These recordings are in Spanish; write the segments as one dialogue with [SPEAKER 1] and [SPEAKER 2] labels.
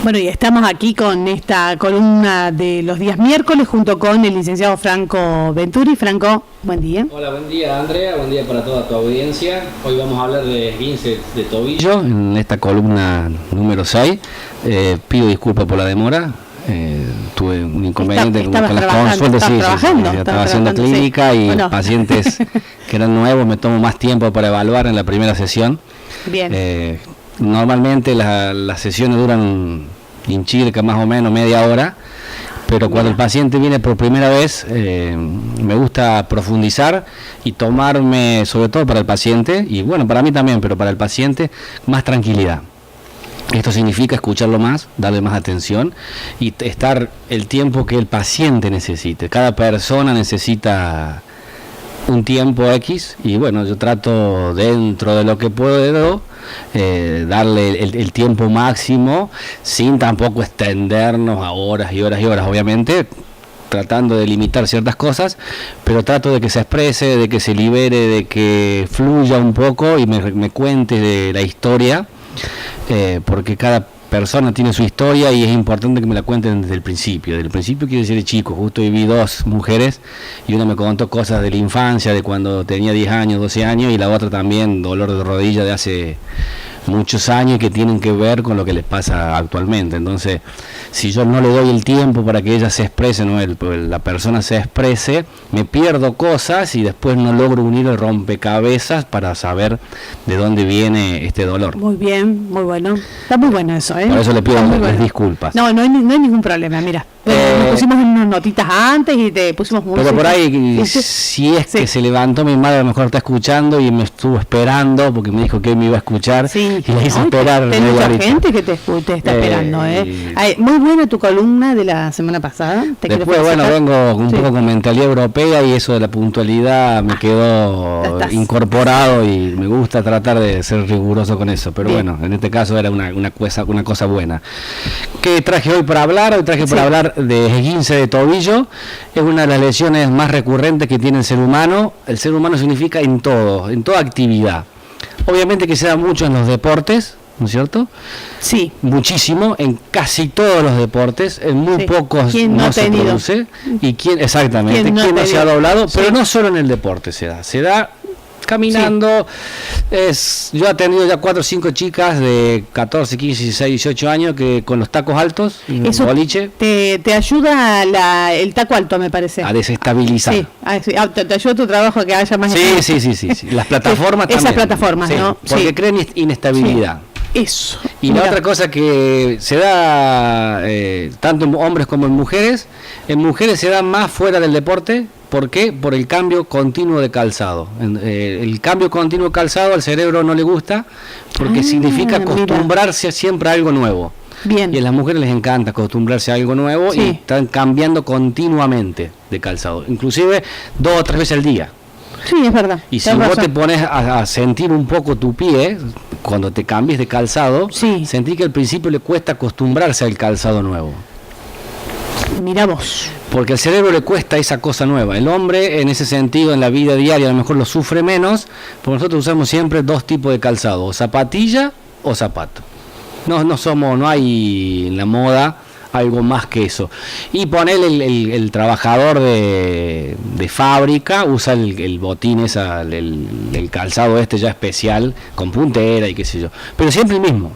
[SPEAKER 1] Bueno, y estamos aquí con esta columna de los días miércoles junto con el licenciado Franco Venturi. Franco, buen día.
[SPEAKER 2] Hola, buen día Andrea, buen día para toda tu audiencia. Hoy vamos a hablar de esguince de tobillo en esta columna número 6. Pido disculpas por la demora. Tuve un inconveniente con las consultas, estaba haciendo clínica y pacientes que eran nuevos, me tomo más tiempo para evaluar en la primera sesión.
[SPEAKER 1] Bien.
[SPEAKER 2] Normalmente las sesiones duran en Chile más o menos media hora, pero cuando el paciente viene por primera vez me gusta profundizar y tomarme, sobre todo para el paciente, y bueno, para mí también, pero para el paciente, más tranquilidad. Esto significa escucharlo más, darle más atención y estar el tiempo que el paciente necesite. Cada persona necesita un tiempo X y bueno, yo trato dentro de lo que puedo darle el tiempo máximo sin tampoco extendernos a horas y horas y horas, obviamente tratando de limitar ciertas cosas, pero trato de que se exprese, de que se libere, de que fluya un poco y me cuente de la historia, porque cada persona tiene su historia y es importante que me la cuenten desde el principio. Desde el principio quiere decir de chico. Justo viví dos mujeres y una me contó cosas de la infancia, de cuando tenía 10 años, 12 años, y la otra también dolor de rodilla de hace muchos años que tienen que ver con lo que les pasa actualmente. Entonces, si yo no le doy el tiempo para que ella se exprese, la persona se exprese, me pierdo cosas y después no logro unir el rompecabezas para saber de dónde viene este dolor.
[SPEAKER 1] Muy bien, muy bueno. Está muy bueno eso, ¿eh?
[SPEAKER 2] Por eso le pido disculpas.
[SPEAKER 1] No hay ningún problema, mira. Nos pusimos unas notitas antes y te pusimos música.
[SPEAKER 2] Pero por ahí, si es que se levantó mi madre, a lo mejor está escuchando y me estuvo esperando porque me dijo que me iba a escuchar y le hice esperar.
[SPEAKER 1] Hay mucha gente que te está esperando, muy buena tu columna de la semana pasada.
[SPEAKER 2] Después, vengo un poco con mentalidad europea y eso de la puntualidad me quedó incorporado y me gusta tratar de ser riguroso con eso. Pero bien. Bueno, en este caso era una cosa buena. ¿Qué traje hoy para hablar? Hoy traje para hablar de esguince de tobillo. Es una de las lesiones más recurrentes que tiene el ser humano. El ser humano significa en todo, en toda actividad. Obviamente que se da mucho en los deportes, ¿no es cierto?
[SPEAKER 1] Sí.
[SPEAKER 2] Muchísimo, en casi todos los deportes, en muy pocos no se produce. ¿Y quién no se ha doblado? Pero no solo en el deporte se da caminando. Yo he tenido ya 4 o 5 chicas de 14, 15, 16, 18 años que con los tacos altos,
[SPEAKER 1] eso
[SPEAKER 2] boliche,
[SPEAKER 1] te ayuda el taco alto, me parece,
[SPEAKER 2] a desestabilizar.
[SPEAKER 1] Te ayuda tu trabajo a que haya más.
[SPEAKER 2] Sí. Las plataformas también.
[SPEAKER 1] Esas plataformas, ¿no?
[SPEAKER 2] Porque crean inestabilidad.
[SPEAKER 1] Eso.
[SPEAKER 2] Y la otra cosa que se da tanto en hombres como en mujeres se da más fuera del deporte. ¿Por qué? Por el cambio continuo de calzado. El cambio continuo de calzado al cerebro no le gusta porque significa acostumbrarse siempre a algo nuevo.
[SPEAKER 1] Bien.
[SPEAKER 2] Y a las mujeres les encanta acostumbrarse a algo nuevo y están cambiando continuamente de calzado, inclusive 2 o 3 veces al día.
[SPEAKER 1] Sí, es verdad.
[SPEAKER 2] Y si vos te pones a sentir un poco tu pie, cuando te cambies de calzado, sentí que al principio le cuesta acostumbrarse al calzado nuevo.
[SPEAKER 1] Mira vos.
[SPEAKER 2] Porque al cerebro le cuesta esa cosa nueva. El hombre, en ese sentido, en la vida diaria, a lo mejor lo sufre menos, porque nosotros usamos siempre 2 tipos de calzado, o zapatilla o zapato. No hay en la moda algo más que eso. Y ponele el trabajador de fábrica, usa el botín, el calzado ya especial, con puntera y qué sé yo. Pero siempre el mismo.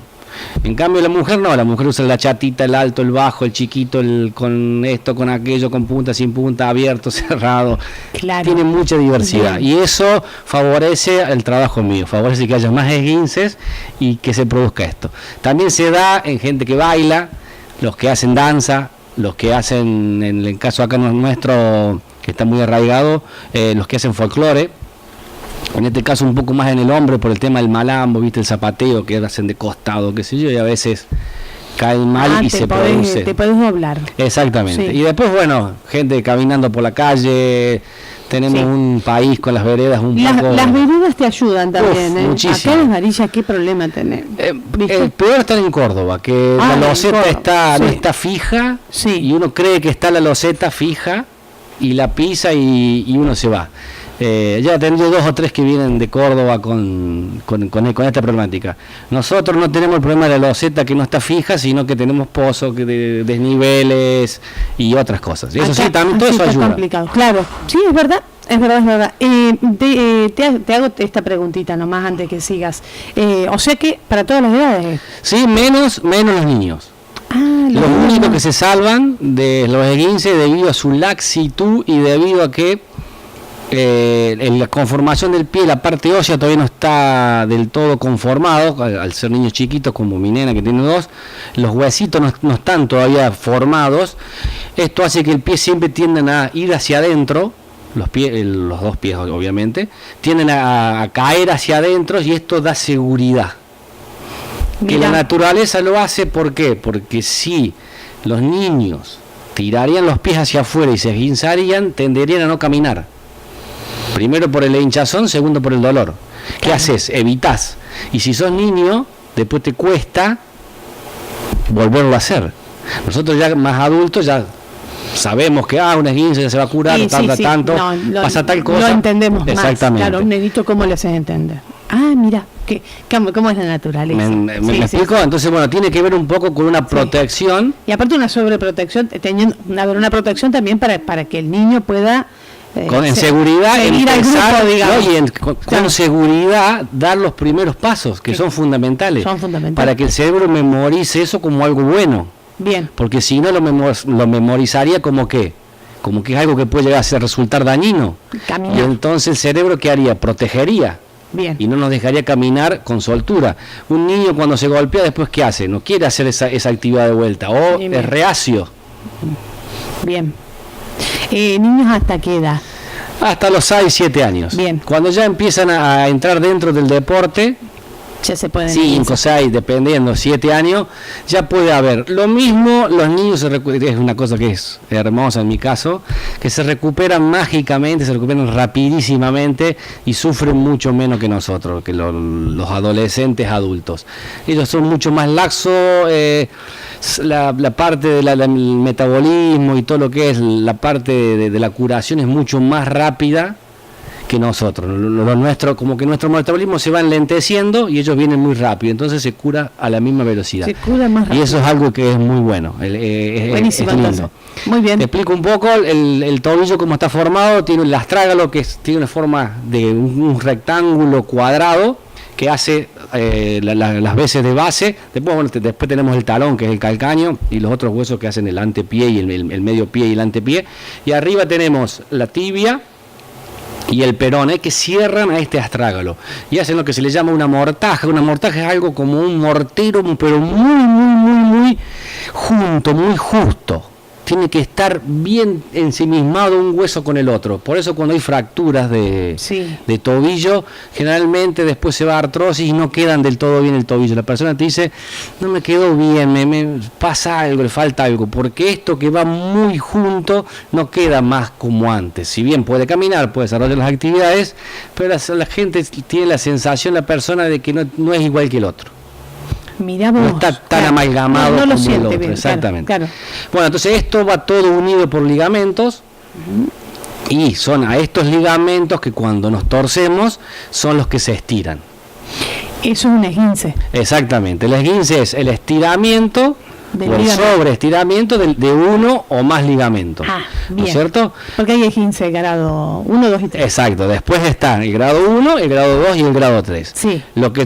[SPEAKER 2] En cambio la mujer no, la mujer usa la chatita, el alto, el bajo, el chiquito, con esto, con aquello, con punta, sin punta, abierto, cerrado.
[SPEAKER 1] Claro.
[SPEAKER 2] Tiene mucha diversidad. Bien. Y eso favorece el trabajo mío, favorece que haya más esguinces y que se produzca esto. También se da en gente que baila, los que hacen danza, los que hacen, en el caso acá nuestro, que está muy arraigado, los que hacen folclore. En este caso un poco más en el hombre por el tema del malambo, viste, el zapateo que hacen de costado, qué sé yo, y a veces caen mal y se produce.
[SPEAKER 1] Te podés doblar.
[SPEAKER 2] Exactamente. Sí. Y después, gente caminando por la calle, tenemos un país con las veredas poco...
[SPEAKER 1] Las veredas te ayudan también,
[SPEAKER 2] muchísimo.
[SPEAKER 1] Acá en Varilla, ¿qué problema tenés?
[SPEAKER 2] El peor está en Córdoba, que la loseta no está fija, y uno cree que está la loseta fija, y la pisa y uno se va. Ya he tenido 2 o 3 que vienen de Córdoba con esta problemática. Nosotros no tenemos el problema de la loseta que no está fija, sino que tenemos pozos, desniveles y otras cosas. Y eso sí, también todo eso ayuda.
[SPEAKER 1] Complicado. Claro, sí, es verdad. Es verdad. Te hago esta preguntita nomás antes que sigas. O sea que para todas las edades.
[SPEAKER 2] Sí, menos los niños. Los únicos que se salvan de los esguinces debido a su laxitud y debido a que la conformación del pie, la parte ósea todavía no está del todo conformado, al ser niños chiquitos como mi nena que tiene 2, los huesitos no están todavía formados. Esto hace que el pie siempre tiendan a ir hacia adentro. Los 2 pies obviamente tienden a caer hacia adentro y esto da seguridad. Que la naturaleza lo hace, ¿por qué? Porque si los niños tirarían los pies hacia afuera y se esguinzarían, tenderían a no caminar. Primero por el hinchazón, segundo por el dolor. ¿Qué haces? Evitás. Y si sos niño, después te cuesta volverlo a hacer. Nosotros ya más adultos ya sabemos que un esguince ya se va a curar, tanto, pasa tal cosa.
[SPEAKER 1] Lo entendemos
[SPEAKER 2] exactamente.
[SPEAKER 1] Más. Claro, un nenito, ¿cómo le haces entender? Mira, ¿cómo es la naturaleza?
[SPEAKER 2] ¿Me explico? Entonces, bueno, tiene que ver un poco con una protección.
[SPEAKER 1] Y aparte una sobreprotección, teniendo una protección también para que el niño pueda...
[SPEAKER 2] en seguridad,
[SPEAKER 1] seguir
[SPEAKER 2] empezar,
[SPEAKER 1] al grupo, digamos.
[SPEAKER 2] con seguridad dar los primeros pasos, que son fundamentales. Para que el cerebro memorice eso como algo bueno.
[SPEAKER 1] Bien.
[SPEAKER 2] Porque si no lo memorizaría como que es algo que puede llegar a resultar dañino.
[SPEAKER 1] Caminar.
[SPEAKER 2] Y entonces el cerebro, ¿qué haría? Protegería.
[SPEAKER 1] Bien.
[SPEAKER 2] Y no nos dejaría caminar con soltura. Un niño cuando se golpea, después ¿qué hace? No quiere hacer esa actividad de vuelta, o es reacio.
[SPEAKER 1] Bien. ¿Niños hasta qué edad?
[SPEAKER 2] Hasta los 6, 7 años.
[SPEAKER 1] Bien.
[SPEAKER 2] Cuando ya empiezan a entrar dentro del deporte,
[SPEAKER 1] ya se pueden
[SPEAKER 2] 5, 6, dependiendo, 7 años, ya puede haber. Lo mismo, los niños es una cosa que es hermosa en mi caso, que se recuperan mágicamente, se recuperan rapidísimamente y sufren mucho menos que nosotros, que los adolescentes adultos. Ellos son mucho más laxos, la parte del metabolismo y todo lo que es la parte de la curación es mucho más rápida que nosotros. Lo nuestro, como que nuestro metabolismo se va enlenteciendo y ellos vienen muy rápido, entonces se cura a la misma velocidad.
[SPEAKER 1] Se cura más rápido.
[SPEAKER 2] Y eso es algo que es muy bueno.
[SPEAKER 1] Buenísimo,
[SPEAKER 2] es lindo.
[SPEAKER 1] entonces. Muy bien.
[SPEAKER 2] Te explico un poco el tobillo cómo está formado. Tiene el astrágalo, tiene una forma de un rectángulo cuadrado que hace las veces de base. Después tenemos el talón, que es el calcáneo, y los otros huesos que hacen el antepié y el medio pie y el antepié. Y arriba tenemos la tibia y el peroné, que cierran a este astrágalo y hacen lo que se le llama una mortaja. Una mortaja es algo como un mortero, pero muy junto, muy justo. Tiene que estar bien ensimismado un hueso con el otro. Por eso cuando hay fracturas de tobillo, generalmente después se va a artrosis y no quedan del todo bien el tobillo. La persona te dice, no me quedó bien, me pasa algo, le falta algo, porque esto que va muy junto no queda más como antes. Si bien puede caminar, puede desarrollar las actividades, pero la gente tiene la sensación, la persona, de que no es igual que el otro.
[SPEAKER 1] Mirá vos,
[SPEAKER 2] no está tan amalgamado
[SPEAKER 1] no lo
[SPEAKER 2] como el otro,
[SPEAKER 1] bien,
[SPEAKER 2] exactamente.
[SPEAKER 1] Claro.
[SPEAKER 2] Bueno, entonces esto va todo unido por ligamentos, y son a estos ligamentos que cuando nos torcemos son los que se estiran.
[SPEAKER 1] Eso es un esguince.
[SPEAKER 2] Exactamente, el esguince es el estiramiento o el sobreestiramiento de uno o más ligamentos.
[SPEAKER 1] Bien.
[SPEAKER 2] ¿No es cierto?
[SPEAKER 1] Porque hay esguince grado 1, 2 y 3.
[SPEAKER 2] Exacto, después está el grado 1, el grado 2 y el grado 3.
[SPEAKER 1] Sí.
[SPEAKER 2] Lo que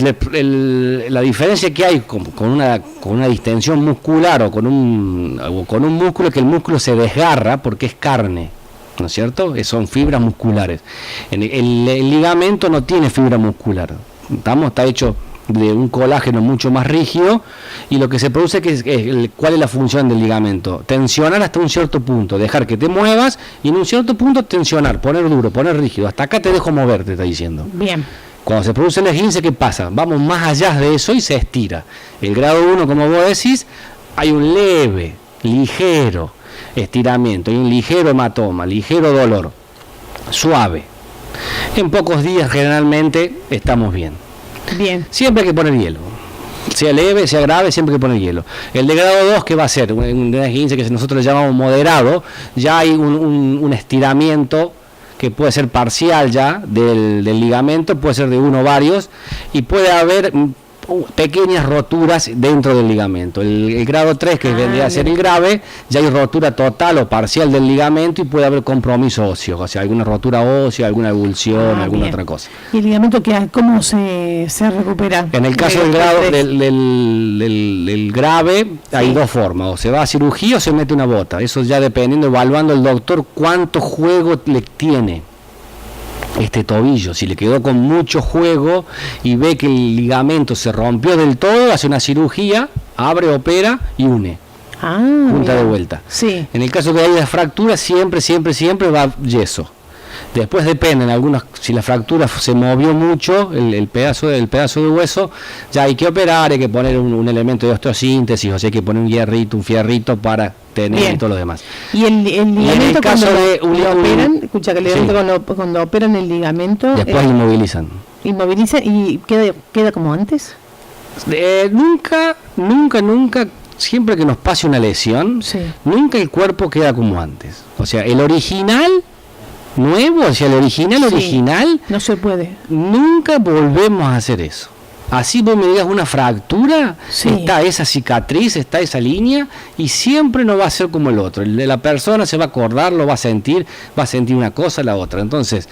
[SPEAKER 2] la diferencia que hay con una distensión muscular o con un músculo, es que el músculo se desgarra porque es carne, ¿no es cierto? Son fibras musculares. El ligamento no tiene fibra muscular. Está hecho de un colágeno mucho más rígido, y lo que se produce ¿cuál es la función del ligamento? Tensionar hasta un cierto punto, dejar que te muevas, y en un cierto punto tensionar, poner duro, poner rígido, hasta acá te dejo mover, te está diciendo.
[SPEAKER 1] Bien.
[SPEAKER 2] Cuando se produce el esguince, ¿qué pasa? Vamos más allá de eso y se estira. El grado 1, como vos decís, hay un leve, ligero estiramiento, hay un ligero hematoma, ligero dolor, suave. En pocos días generalmente estamos bien.
[SPEAKER 1] Bien.
[SPEAKER 2] Siempre hay que poner hielo. Sea leve, sea grave, siempre hay que poner hielo. El de grado 2, ¿qué va a ser? Un esguince que nosotros le llamamos moderado. Ya hay un estiramiento que puede ser parcial ya del ligamento, puede ser de uno o varios, y puede haber pequeñas roturas dentro del ligamento. El grado 3, que vendría a ser el grave, ya hay rotura total o parcial del ligamento y puede haber compromiso óseo, o sea, alguna rotura ósea, alguna ebulsión, alguna otra cosa.
[SPEAKER 1] ¿Y el ligamento cómo se recupera?
[SPEAKER 2] En el caso del grado del grave hay dos formas, o se va a cirugía o se mete una bota. Eso ya dependiendo, evaluando el doctor cuánto juego le tiene este tobillo. Si le quedó con mucho juego y ve que el ligamento se rompió del todo, hace una cirugía, abre, opera y une. Junta de vuelta.
[SPEAKER 1] Sí.
[SPEAKER 2] En el caso que haya fractura, siempre va yeso. Después depende, en algunos, si la fractura se movió mucho, el pedazo de hueso, ya hay que operar, hay que poner un elemento de osteosíntesis, o sea, hay que poner un hierrito, un fierrito para tener y todo lo demás.
[SPEAKER 1] Y el ligamento
[SPEAKER 2] cuando
[SPEAKER 1] operan, escucha que el ligamento cuando operan el ligamento...
[SPEAKER 2] Después inmovilizan.
[SPEAKER 1] Inmovilizan y queda como antes.
[SPEAKER 2] Nunca, siempre que nos pase una lesión, nunca el cuerpo queda como antes. O sea, el original... nuevo, o sea, el original,
[SPEAKER 1] no se puede.
[SPEAKER 2] Nunca volvemos a hacer eso. Así vos me digas una fractura, está esa cicatriz, está esa línea, y siempre no va a ser como el otro. La persona se va a acordar, lo va a sentir una cosa, la otra. Entonces,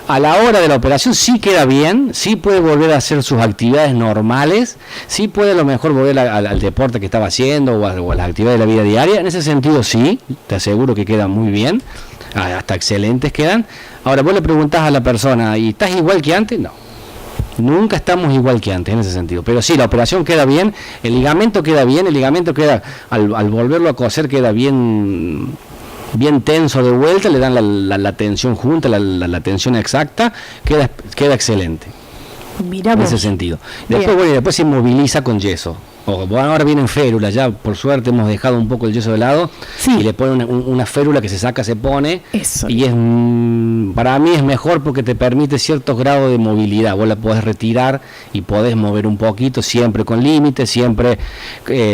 [SPEAKER 2] a la hora de la operación sí queda bien, sí puede volver a hacer sus actividades normales, sí puede a lo mejor volver al deporte que estaba haciendo o a las actividades de la vida diaria. En ese sentido sí, te aseguro que queda muy bien. Hasta excelentes quedan. Ahora vos le preguntás a la persona, ¿y estás igual que antes? No, nunca estamos igual que antes en ese sentido, pero sí, la operación queda bien, el ligamento queda bien, al volverlo a coser queda bien tenso de vuelta, le dan la tensión junta, la tensión exacta, queda excelente.
[SPEAKER 1] Mirá
[SPEAKER 2] en
[SPEAKER 1] vos.
[SPEAKER 2] ese sentido. Después se inmoviliza con yeso. Ahora vienen férulas, ya por suerte hemos dejado un poco el yeso de lado, y le ponen una férula que se saca, se pone, y para mí es mejor porque te permite ciertos grados de movilidad. Vos la podés retirar y podés mover un poquito, siempre con límites, siempre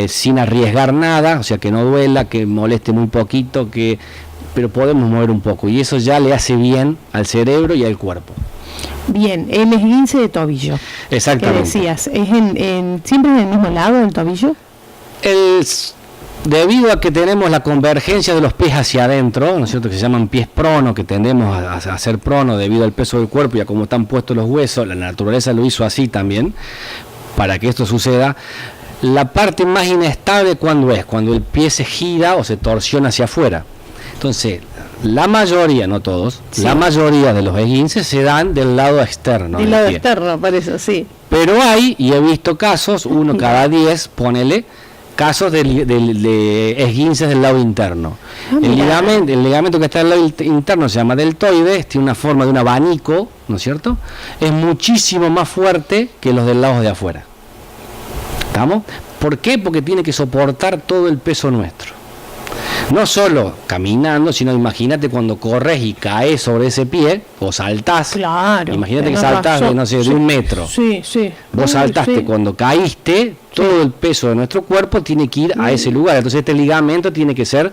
[SPEAKER 2] sin arriesgar nada, o sea, que no duela, que moleste muy poquito, pero podemos mover un poco, y eso ya le hace bien al cerebro y al cuerpo.
[SPEAKER 1] Bien, el esguince de tobillo.
[SPEAKER 2] Exactamente.
[SPEAKER 1] ¿Qué decías? ¿Siempre en el mismo lado del tobillo?
[SPEAKER 2] Debido a que tenemos la convergencia de los pies hacia adentro, ¿no es cierto?, que se llaman pies prono, que tendemos a hacer prono debido al peso del cuerpo y a cómo están puestos los huesos, la naturaleza lo hizo así también, para que esto suceda. La parte más inestable, cuando el pie se gira o se torsiona hacia afuera. Entonces, la mayoría, no todos, la mayoría de los esguinces se dan del lado externo.
[SPEAKER 1] Del lado externo, por eso, sí.
[SPEAKER 2] Pero hay, y he visto casos, uno cada 10, ponele, casos de esguinces del lado interno. El ligamento que está del lado interno se llama deltoides, tiene una forma de un abanico, ¿no es cierto? Es muchísimo más fuerte que los del lado de afuera. ¿Estamos? ¿Por qué? Porque tiene que soportar todo el peso nuestro. No solo caminando, sino imagínate cuando corres y caes sobre ese pie o saltás.
[SPEAKER 1] Claro.
[SPEAKER 2] Imagínate que saltás de 1 metro.
[SPEAKER 1] Sí.
[SPEAKER 2] Vos saltaste, cuando caíste, todo el peso de nuestro cuerpo tiene que ir a ese lugar. Entonces este ligamento tiene que ser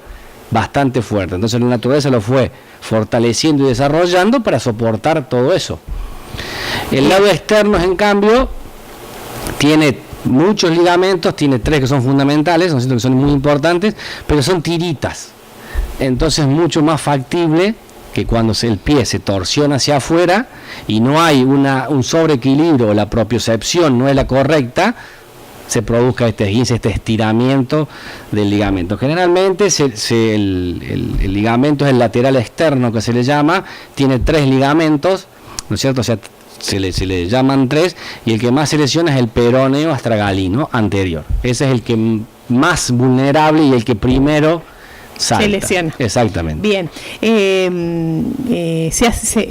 [SPEAKER 2] bastante fuerte. Entonces la naturaleza lo fue fortaleciendo y desarrollando para soportar todo eso. El lado externo, en cambio, tiene muchos ligamentos, tiene 3 que son fundamentales, ¿no es cierto?, que son muy importantes, pero son tiritas. Entonces mucho más factible que cuando el pie se torsiona hacia afuera y no hay un sobreequilibrio, o la propiocepción no es la correcta, se produzca este esguince, este estiramiento del ligamento. Generalmente el ligamento es el lateral externo, que se le llama, tiene 3 ligamentos, ¿no es cierto?, o sea, se le llaman 3, y el que más se lesiona es el peroneo astragalino anterior. Ese es el que más vulnerable y el que primero salta. Se lesiona. Exactamente.
[SPEAKER 1] Bien.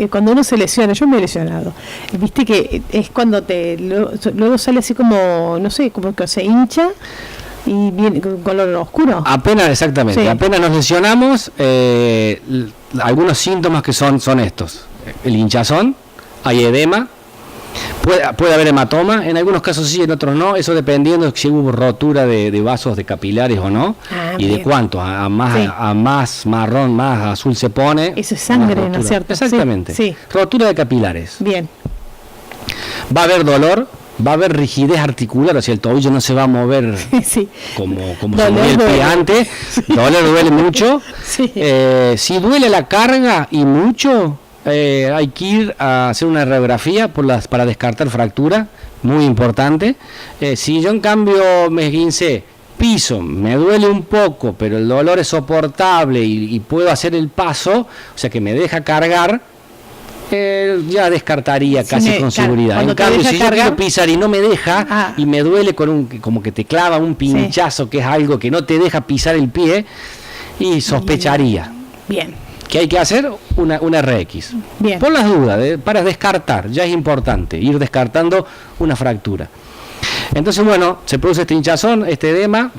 [SPEAKER 1] Cuando uno se lesiona, yo me he lesionado, viste que es cuando luego sale así como, no sé, como que se hincha y viene con color oscuro.
[SPEAKER 2] Exactamente. Sí. Apenas nos lesionamos, algunos síntomas que son estos: el hinchazón, hay edema, Puede haber hematoma, en algunos casos sí, en otros no, eso dependiendo de si hubo rotura de vasos de capilares o no, y
[SPEAKER 1] bien.
[SPEAKER 2] de cuánto, a más marrón, más azul se pone.
[SPEAKER 1] Eso es sangre, ¿no es cierto?
[SPEAKER 2] Exactamente,
[SPEAKER 1] Sí.
[SPEAKER 2] Rotura de capilares.
[SPEAKER 1] Bien.
[SPEAKER 2] Va a haber dolor, va a haber rigidez articular, o sea, el tobillo no se va a mover
[SPEAKER 1] Sí.
[SPEAKER 2] como
[SPEAKER 1] Dolor
[SPEAKER 2] se movía el pie
[SPEAKER 1] duele.
[SPEAKER 2] antes, dolor duele mucho.
[SPEAKER 1] Sí.
[SPEAKER 2] Si duele la carga y mucho, hay que ir a hacer una radiografía para descartar fractura, muy importante. Si yo en cambio me esguincé, piso, me duele un poco, pero el dolor es soportable y puedo hacer el paso, o sea que me deja cargar, ya descartaría casi con seguridad. En cambio, si yo quiero pisar y no me deja, y me duele como que te clava un pinchazo, que es algo que no te deja pisar el pie, y sospecharía.
[SPEAKER 1] Bien.
[SPEAKER 2] ¿Qué hay que hacer? Una RX.
[SPEAKER 1] Bien.
[SPEAKER 2] Por las dudas, para descartar, ya es importante ir descartando una fractura. Entonces, bueno, se produce este hinchazón, este edema,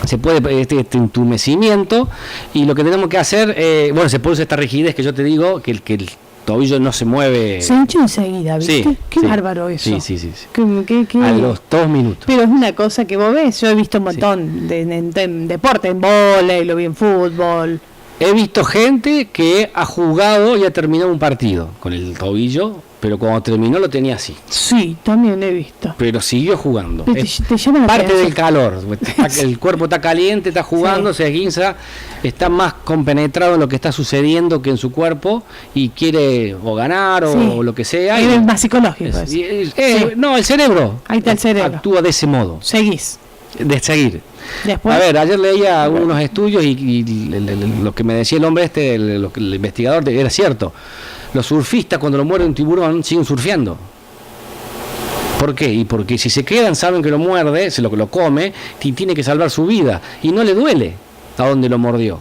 [SPEAKER 2] se puede este entumecimiento, y lo que tenemos que hacer, se produce esta rigidez que yo te digo, que el tobillo no se mueve.
[SPEAKER 1] Se hincha enseguida, ¿viste?
[SPEAKER 2] Sí,
[SPEAKER 1] Qué
[SPEAKER 2] sí.
[SPEAKER 1] bárbaro eso.
[SPEAKER 2] Sí.
[SPEAKER 1] ¿Qué?
[SPEAKER 2] A los 2 minutos.
[SPEAKER 1] Pero es una cosa que vos ves, yo he visto un montón en deporte, en vóley, lo vi en fútbol.
[SPEAKER 2] He visto gente que ha jugado y ha terminado un partido con el tobillo, pero cuando terminó lo tenía así.
[SPEAKER 1] Sí, también he visto.
[SPEAKER 2] Pero siguió jugando.
[SPEAKER 1] Te llama la
[SPEAKER 2] parte
[SPEAKER 1] atención.
[SPEAKER 2] del calor. El cuerpo está caliente, está jugando, se esguinza, está más compenetrado en lo que está sucediendo que en su cuerpo y quiere o ganar o lo que sea.
[SPEAKER 1] Es más psicológico eso.
[SPEAKER 2] No, el cerebro.
[SPEAKER 1] Ahí está el cerebro.
[SPEAKER 2] Actúa de ese modo.
[SPEAKER 1] Seguís.
[SPEAKER 2] De seguir.
[SPEAKER 1] Después.
[SPEAKER 2] A ver, ayer leía unos estudios y lo que me decía el hombre el investigador, era cierto. Los surfistas cuando lo muerde un tiburón siguen surfeando. ¿Por qué? Y porque si se quedan, saben que lo muerde, se lo come, y tiene que salvar su vida. Y no le duele a donde lo mordió.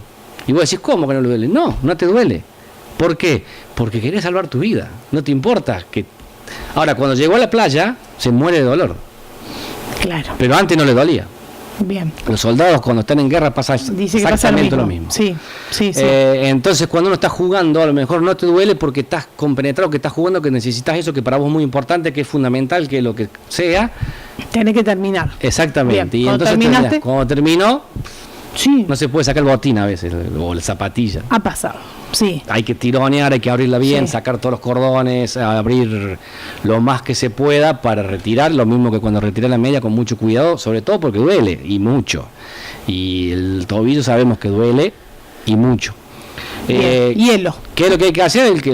[SPEAKER 2] Y vos decís, ¿cómo que no le duele? No, no te duele. ¿Por qué? Porque querés salvar tu vida. No te importa que... Ahora, cuando llegó a la playa, se muere de dolor.
[SPEAKER 1] Claro.
[SPEAKER 2] Pero antes no le dolía.
[SPEAKER 1] Bien.
[SPEAKER 2] Los soldados cuando están en guerra pasa exactamente lo mismo.
[SPEAKER 1] Sí.
[SPEAKER 2] Entonces cuando uno está jugando a lo mejor no te duele porque estás compenetrado, que estás jugando, que necesitas eso que para vos es muy importante, que es fundamental, que lo que sea.
[SPEAKER 1] Tenés que terminar.
[SPEAKER 2] Exactamente.
[SPEAKER 1] Bien.
[SPEAKER 2] Y entonces cuando terminó, no se puede sacar el botín a veces, o la zapatilla.
[SPEAKER 1] Ha pasado. Sí.
[SPEAKER 2] Hay que tironear, hay que abrirla bien, sacar todos los cordones, abrir lo más que se pueda para retirar, lo mismo que cuando retiré la media con mucho cuidado, sobre todo porque duele y mucho. Y el tobillo sabemos que duele y mucho.
[SPEAKER 1] Hielo.
[SPEAKER 2] ¿Qué es lo que hay que hacer? El que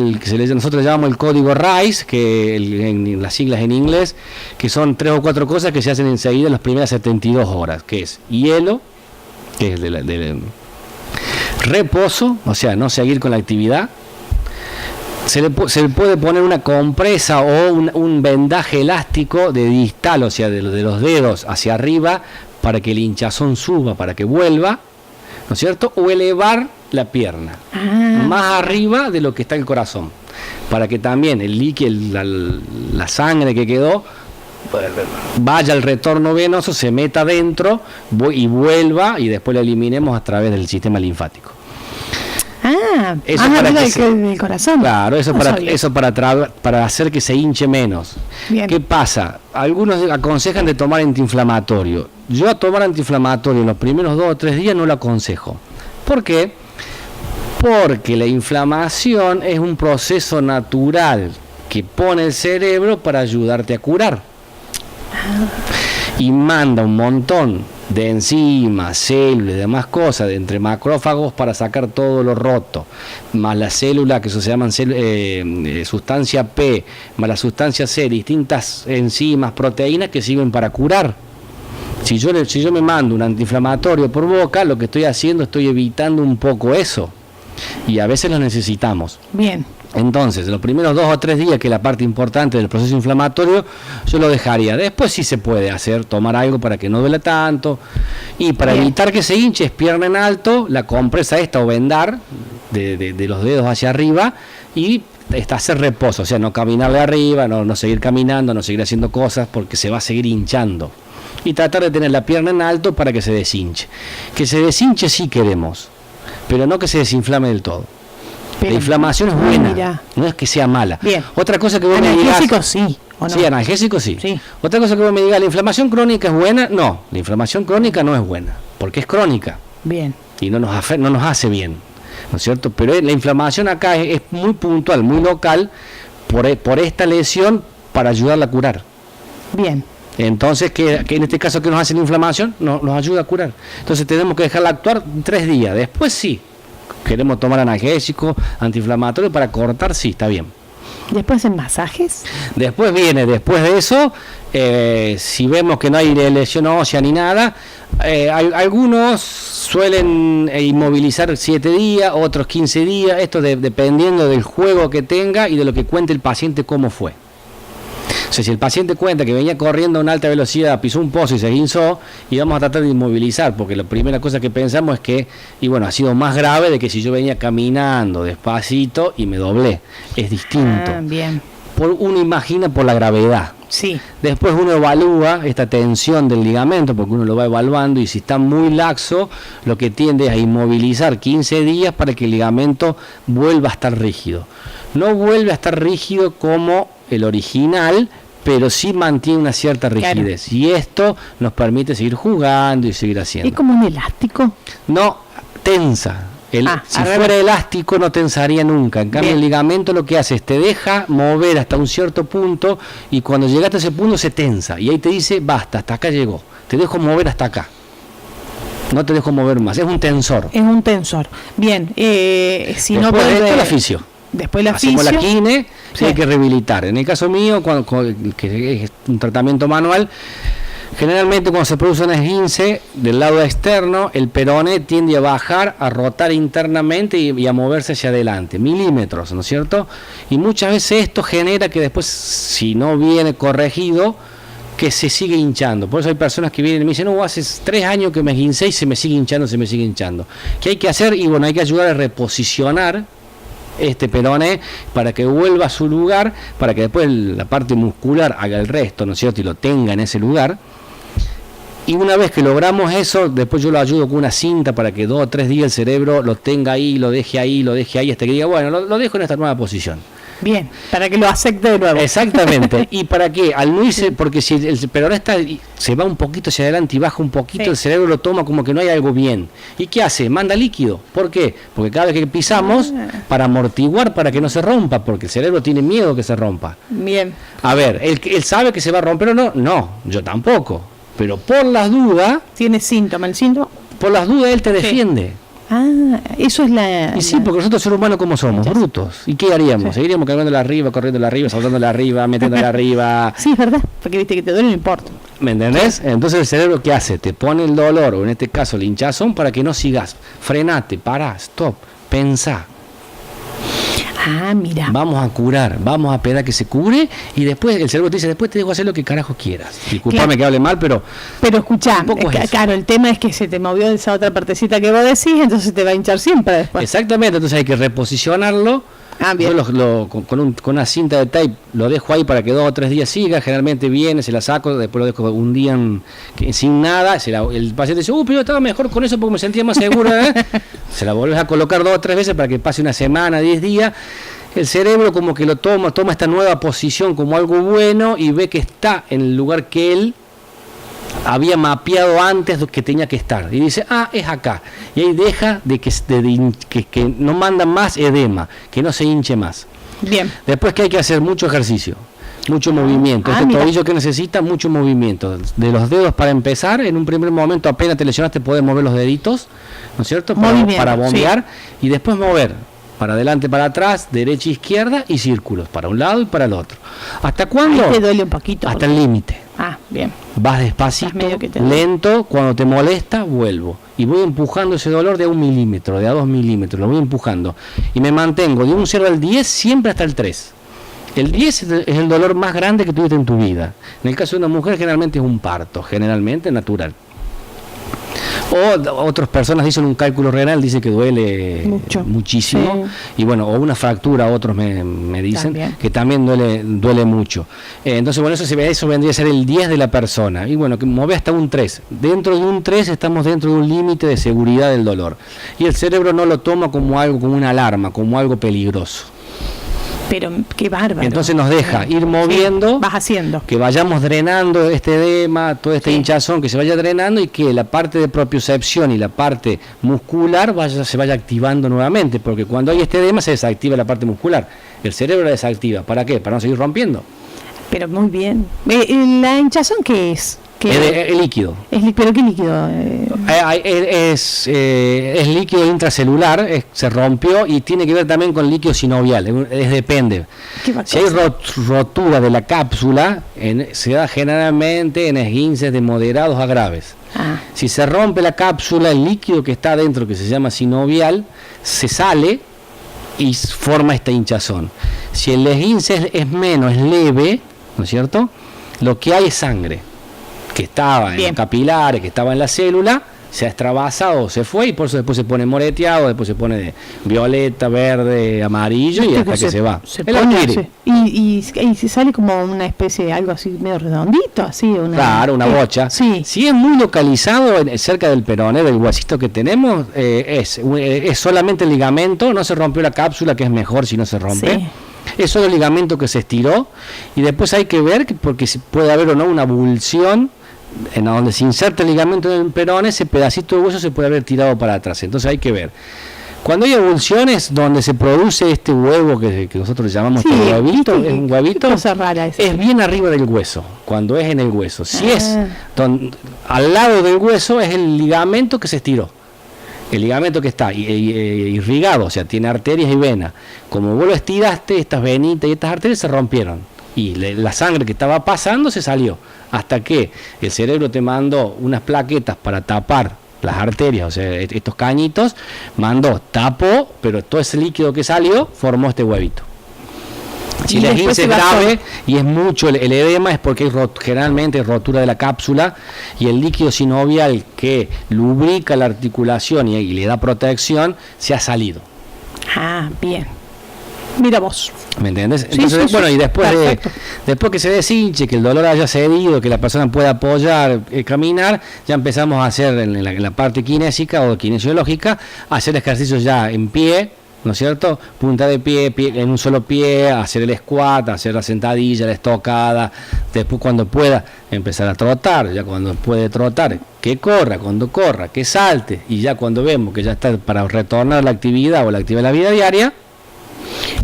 [SPEAKER 2] nosotros le llamamos el código RICE, que en las siglas en inglés, que son 3 o 4 cosas que se hacen enseguida en las primeras 72 horas, que es hielo, que es reposo, o sea, no seguir con la actividad. Se le puede poner una compresa o un vendaje elástico de distal, o sea, de los dedos hacia arriba, para que el hinchazón suba, para que vuelva, ¿no es cierto? O elevar la pierna más arriba de lo que está el corazón, para que también el líquido, la sangre que quedó, vaya al retorno venoso, se meta adentro y vuelva, y después lo eliminemos a través del sistema linfático.
[SPEAKER 1] Eso para el corazón.
[SPEAKER 2] Claro, eso para hacer que se hinche menos.
[SPEAKER 1] Bien.
[SPEAKER 2] ¿Qué pasa? Algunos aconsejan de tomar antiinflamatorio. Yo a tomar antiinflamatorio en los primeros 2 o 3 días no lo aconsejo. ¿Por qué? Porque la inflamación es un proceso natural que pone el cerebro para ayudarte a curar. Y manda un montón de enzimas, células y demás cosas de entre macrófagos para sacar todo lo roto, más la célula que se llaman sustancia P, más la sustancia C, distintas enzimas, proteínas que sirven para curar. Si yo me mando un antiinflamatorio por boca, lo que estoy haciendo, estoy evitando un poco eso, y a veces lo necesitamos.
[SPEAKER 1] Bien.
[SPEAKER 2] Entonces, los primeros 2 o 3 días, que es la parte importante del proceso inflamatorio, yo lo dejaría. Después sí se puede tomar algo para que no duele tanto. Y para evitar que se hinche, es pierna en alto, la compresa o vendar de los dedos hacia arriba, y hacer reposo, o sea, no caminar de arriba, no seguir caminando, no seguir haciendo cosas, porque se va a seguir hinchando. Y tratar de tener la pierna en alto para que se deshinche. Que se deshinche sí queremos, pero no que se desinflame del todo. La inflamación es buena, no es que sea mala.
[SPEAKER 1] Bien.
[SPEAKER 2] Otra cosa que vos me digas,
[SPEAKER 1] sí. ¿o no?
[SPEAKER 2] Sí, analgésico sí.
[SPEAKER 1] Sí.
[SPEAKER 2] Otra cosa que vos me digas, ¿la inflamación crónica es buena? No, la inflamación crónica no es buena, porque es crónica
[SPEAKER 1] Bien.
[SPEAKER 2] y no nos hace bien, ¿no es cierto? Pero la inflamación acá es muy puntual, muy local, por esta lesión para ayudarla a curar.
[SPEAKER 1] Bien.
[SPEAKER 2] Entonces, que en este caso que nos hace la inflamación, nos ayuda a curar. Entonces tenemos que dejarla actuar 3 días. Después sí, queremos tomar analgésico, antiinflamatorio para cortar, sí, está bien.
[SPEAKER 1] ¿Después en masajes?
[SPEAKER 2] Después de eso, si vemos que no hay lesión ósea ni nada, algunos suelen inmovilizar 7 días, otros 15 días, esto dependiendo del juego que tenga y de lo que cuente el paciente cómo fue. O sea, si el paciente cuenta que venía corriendo a una alta velocidad, pisó un pozo y se guinzó, y vamos a tratar de inmovilizar, porque la primera cosa que pensamos es que, y bueno, ha sido más grave de que si yo venía caminando despacito y me doblé. Es distinto.
[SPEAKER 1] Bien.
[SPEAKER 2] Uno imagina por la gravedad.
[SPEAKER 1] Sí.
[SPEAKER 2] Después uno evalúa esta tensión del ligamento, porque uno lo va evaluando, y si está muy laxo, lo que tiende es a inmovilizar 15 días para que el ligamento vuelva a estar rígido. No vuelve a estar rígido como el original, pero sí mantiene una cierta rigidez. Claro. Y esto nos permite seguir jugando y seguir haciendo.
[SPEAKER 1] ¿Es como un elástico?
[SPEAKER 2] No, tensa. Si fuera elástico no tensaría nunca. En cambio, el ligamento lo que hace es te deja mover hasta un cierto punto, y cuando llegaste a ese punto se tensa. Y ahí te dice, basta, hasta acá llegó. Te dejo mover hasta acá. No te dejo mover más. Es un tensor.
[SPEAKER 1] Es un tensor. Bien. Si
[SPEAKER 2] después
[SPEAKER 1] no puede...
[SPEAKER 2] de esto, la fisio.
[SPEAKER 1] Después la
[SPEAKER 2] hacemos
[SPEAKER 1] fisio.
[SPEAKER 2] La quine,
[SPEAKER 1] sí.
[SPEAKER 2] Hay que rehabilitar. En el caso mío, que es un tratamiento manual, generalmente cuando se produce un esguince del lado externo, el peroné tiende a bajar, a rotar internamente y a moverse hacia adelante, milímetros, ¿no es cierto? Y muchas veces esto genera que después, si no viene corregido, que se sigue hinchando. Por eso hay personas que vienen y me dicen, no, hace 3 años que me esguincé y se me sigue hinchando. ¿Qué hay que hacer? Y bueno, hay que ayudar a reposicionar este peroné para que vuelva a su lugar, para que después la parte muscular haga el resto, ¿no es cierto? Y lo tenga en ese lugar. Y una vez que logramos eso, después yo lo ayudo con una cinta para que 2 o 3 días el cerebro lo tenga ahí, lo deje ahí, hasta que diga, bueno, lo dejo en esta nueva posición.
[SPEAKER 1] Bien, para que lo acepte de nuevo.
[SPEAKER 2] Exactamente. ¿Y para qué? Al no irse, porque si el peroné se va un poquito hacia adelante y baja un poquito, sí, el cerebro lo toma como que no hay algo bien. ¿Y qué hace? Manda líquido. ¿Por qué? Porque cada vez que pisamos, para amortiguar, para que no se rompa, porque el cerebro tiene miedo que se rompa.
[SPEAKER 1] Bien.
[SPEAKER 2] A ver, ¿él sabe que se va a romper o no? No, yo tampoco. Pero por las dudas...
[SPEAKER 1] ¿Tiene síntoma el síntoma?
[SPEAKER 2] Por las dudas él te defiende.
[SPEAKER 1] Sí. Ah, eso es la...
[SPEAKER 2] Y sí, porque nosotros seres humanos, ¿cómo somos? Brutos. ¿Y qué haríamos? Sí. Seguiríamos caminándola arriba, corriéndola arriba, saltándola arriba, metiéndola arriba.
[SPEAKER 1] Sí, es verdad, porque viste que te duele, no importa.
[SPEAKER 2] ¿Me entendés? Entonces el cerebro, ¿qué hace? Te pone el dolor, o en este caso el hinchazón, para que no sigas. Frenate, pará, stop, pensá.
[SPEAKER 1] Ah, mira.
[SPEAKER 2] Vamos a curar, vamos a esperar que se cure, y después el cerebro te dice, después te dejo hacer lo que carajo quieras. Disculpame, claro, que hable mal, pero
[SPEAKER 1] escuchá, claro, el tema es que se te movió esa otra partecita que vos decís, entonces te va a hinchar siempre después.
[SPEAKER 2] Exactamente, entonces hay que reposicionarlo.
[SPEAKER 1] Bien.
[SPEAKER 2] Yo con una cinta de tape lo dejo ahí para que 2 o 3 días siga. Generalmente viene, se la saco, después lo dejo un día sin nada. El paciente dice, pero yo estaba mejor con eso porque me sentía más seguro. Se la volvés a colocar 2 o 3 veces para que pase una semana, 10 días. El cerebro como que lo toma esta nueva posición como algo bueno y ve que está en el lugar que él había mapeado antes que tenía que estar, y dice, es acá, y ahí deja de que no manda más edema, que no se hinche más.
[SPEAKER 1] Bien. Después,
[SPEAKER 2] que hay que hacer mucho ejercicio, mucho movimiento. Tobillo que necesita mucho movimiento, de los dedos para empezar. En un primer momento, apenas te lesionaste, podés mover los deditos, ¿no es cierto? Para bombear, sí. Y después mover para adelante, para atrás, derecha, izquierda y círculos, para un lado y para el otro. ¿Hasta cuándo?
[SPEAKER 1] Ahí te duele un poquito.
[SPEAKER 2] Hasta el límite.
[SPEAKER 1] Bien.
[SPEAKER 2] Vas despacito, lento, cuando te molesta, vuelvo. Y voy empujando ese dolor de a 1 milímetro, de a 2 milímetros, lo voy empujando. Y me mantengo de un 0 al 10, siempre hasta el 3. El 10 es el dolor más grande que tuviste en tu vida. En el caso de una mujer, generalmente es un parto, generalmente natural. O otras personas dicen un cálculo renal, dice que duele muchísimo, sí. Y bueno, o una fractura, otros me dicen también, que también duele mucho. Entonces, bueno, eso vendría a ser el 10 de la persona. Y bueno, que mueve hasta un 3. Dentro de un 3 estamos dentro de un límite de seguridad del dolor. Y el cerebro no lo toma como algo, como una alarma, como algo peligroso.
[SPEAKER 1] Pero qué bárbaro.
[SPEAKER 2] Entonces nos deja ir moviendo,
[SPEAKER 1] vas haciendo.
[SPEAKER 2] que vayamos drenando este edema, todo este hinchazón, que se vaya drenando y que la parte de propiocepción y la parte muscular se vaya activando nuevamente, porque cuando hay este edema se desactiva la parte muscular, el cerebro la desactiva. ¿Para qué? Para no seguir rompiendo.
[SPEAKER 1] Pero muy bien. ¿La hinchazón qué es?
[SPEAKER 2] Es líquido.
[SPEAKER 1] ¿Pero qué líquido?
[SPEAKER 2] Es líquido intracelular, se rompió y tiene que ver también con líquido sinovial, depende. Si hay rotura de la cápsula, se da generalmente en esguinces de moderados a graves. Si se rompe la cápsula, el líquido que está adentro, que se llama sinovial, se sale y forma esta hinchazón. Si el esguince es menos, es leve, ¿no es cierto? Lo que hay es sangre que estaba en los capilares, que estaba en la célula, se ha extravasado, se fue y por eso después se pone moreteado, después se pone de violeta, verde, amarillo y hasta que se va.
[SPEAKER 1] Y se sale como una especie de algo así medio redondito, así.
[SPEAKER 2] Claro, una bocha.
[SPEAKER 1] Sí.
[SPEAKER 2] Si es muy localizado cerca del peroné, del huesito que tenemos, es solamente el ligamento, no se rompió la cápsula, que es mejor si no se rompe. Sí. Es solo el ligamento que se estiró y después hay que ver, porque puede haber o no una abulsión en donde se inserta el ligamento en el peroné, ese pedacito de hueso se puede haber tirado para atrás. Entonces hay que ver. Cuando hay abulsiones donde se produce este huevo que nosotros llamamos huevito, es un huevito,
[SPEAKER 1] cosa rara
[SPEAKER 2] es bien arriba del hueso, cuando es en el hueso. Si es al lado del hueso, es el ligamento que se estiró. El ligamento que está irrigado, o sea, tiene arterias y venas. Como vos lo estiraste, estas venitas y estas arterias se rompieron. Y la sangre que estaba pasando se salió. Hasta que el cerebro te mandó unas plaquetas para tapar las arterias, o sea, estos cañitos, tapó, pero todo ese líquido que salió formó este huevito. Si el esguince es grave y es mucho el edema, es porque hay generalmente rotura de la cápsula y el líquido sinovial que lubrica la articulación y le da protección se ha salido.
[SPEAKER 1] Bien. Mira vos.
[SPEAKER 2] ¿Me entiendes? Entonces, y después que se deshinche, que el dolor haya cedido, que la persona pueda apoyar, caminar, ya empezamos a hacer en la parte kinésica o kinesiológica, hacer ejercicios ya en pie, ¿no es cierto? Punta de pie, en un solo pie, hacer el squat, hacer la sentadilla, la estocada, después cuando pueda empezar a trotar, ya cuando puede trotar, que corra, cuando corra, que salte, y ya cuando vemos que ya está para retornar a la actividad o la actividad de la vida diaria,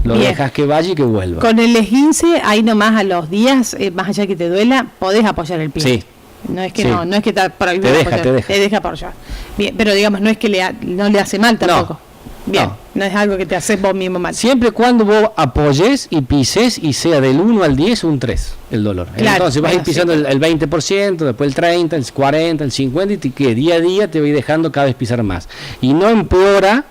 [SPEAKER 2] lo dejas que vaya y que vuelva.
[SPEAKER 1] Con el esguince, ahí nomás a los días, más allá que te duela, podés apoyar el pie.
[SPEAKER 2] Sí.
[SPEAKER 1] No es que no es que te prohibido apoyar, te deja apoyar. Bien, pero digamos, no es que no le hace mal tampoco. Bien, no es algo que te haces vos mismo mal.
[SPEAKER 2] Siempre cuando vos apoyes y pises y sea del 1 al 10 un 3 el dolor. Claro, entonces vas a ir pisando el 20%, después el 30, el 40, el 50 y que día a día te voy dejando cada vez pisar más. Y no empeora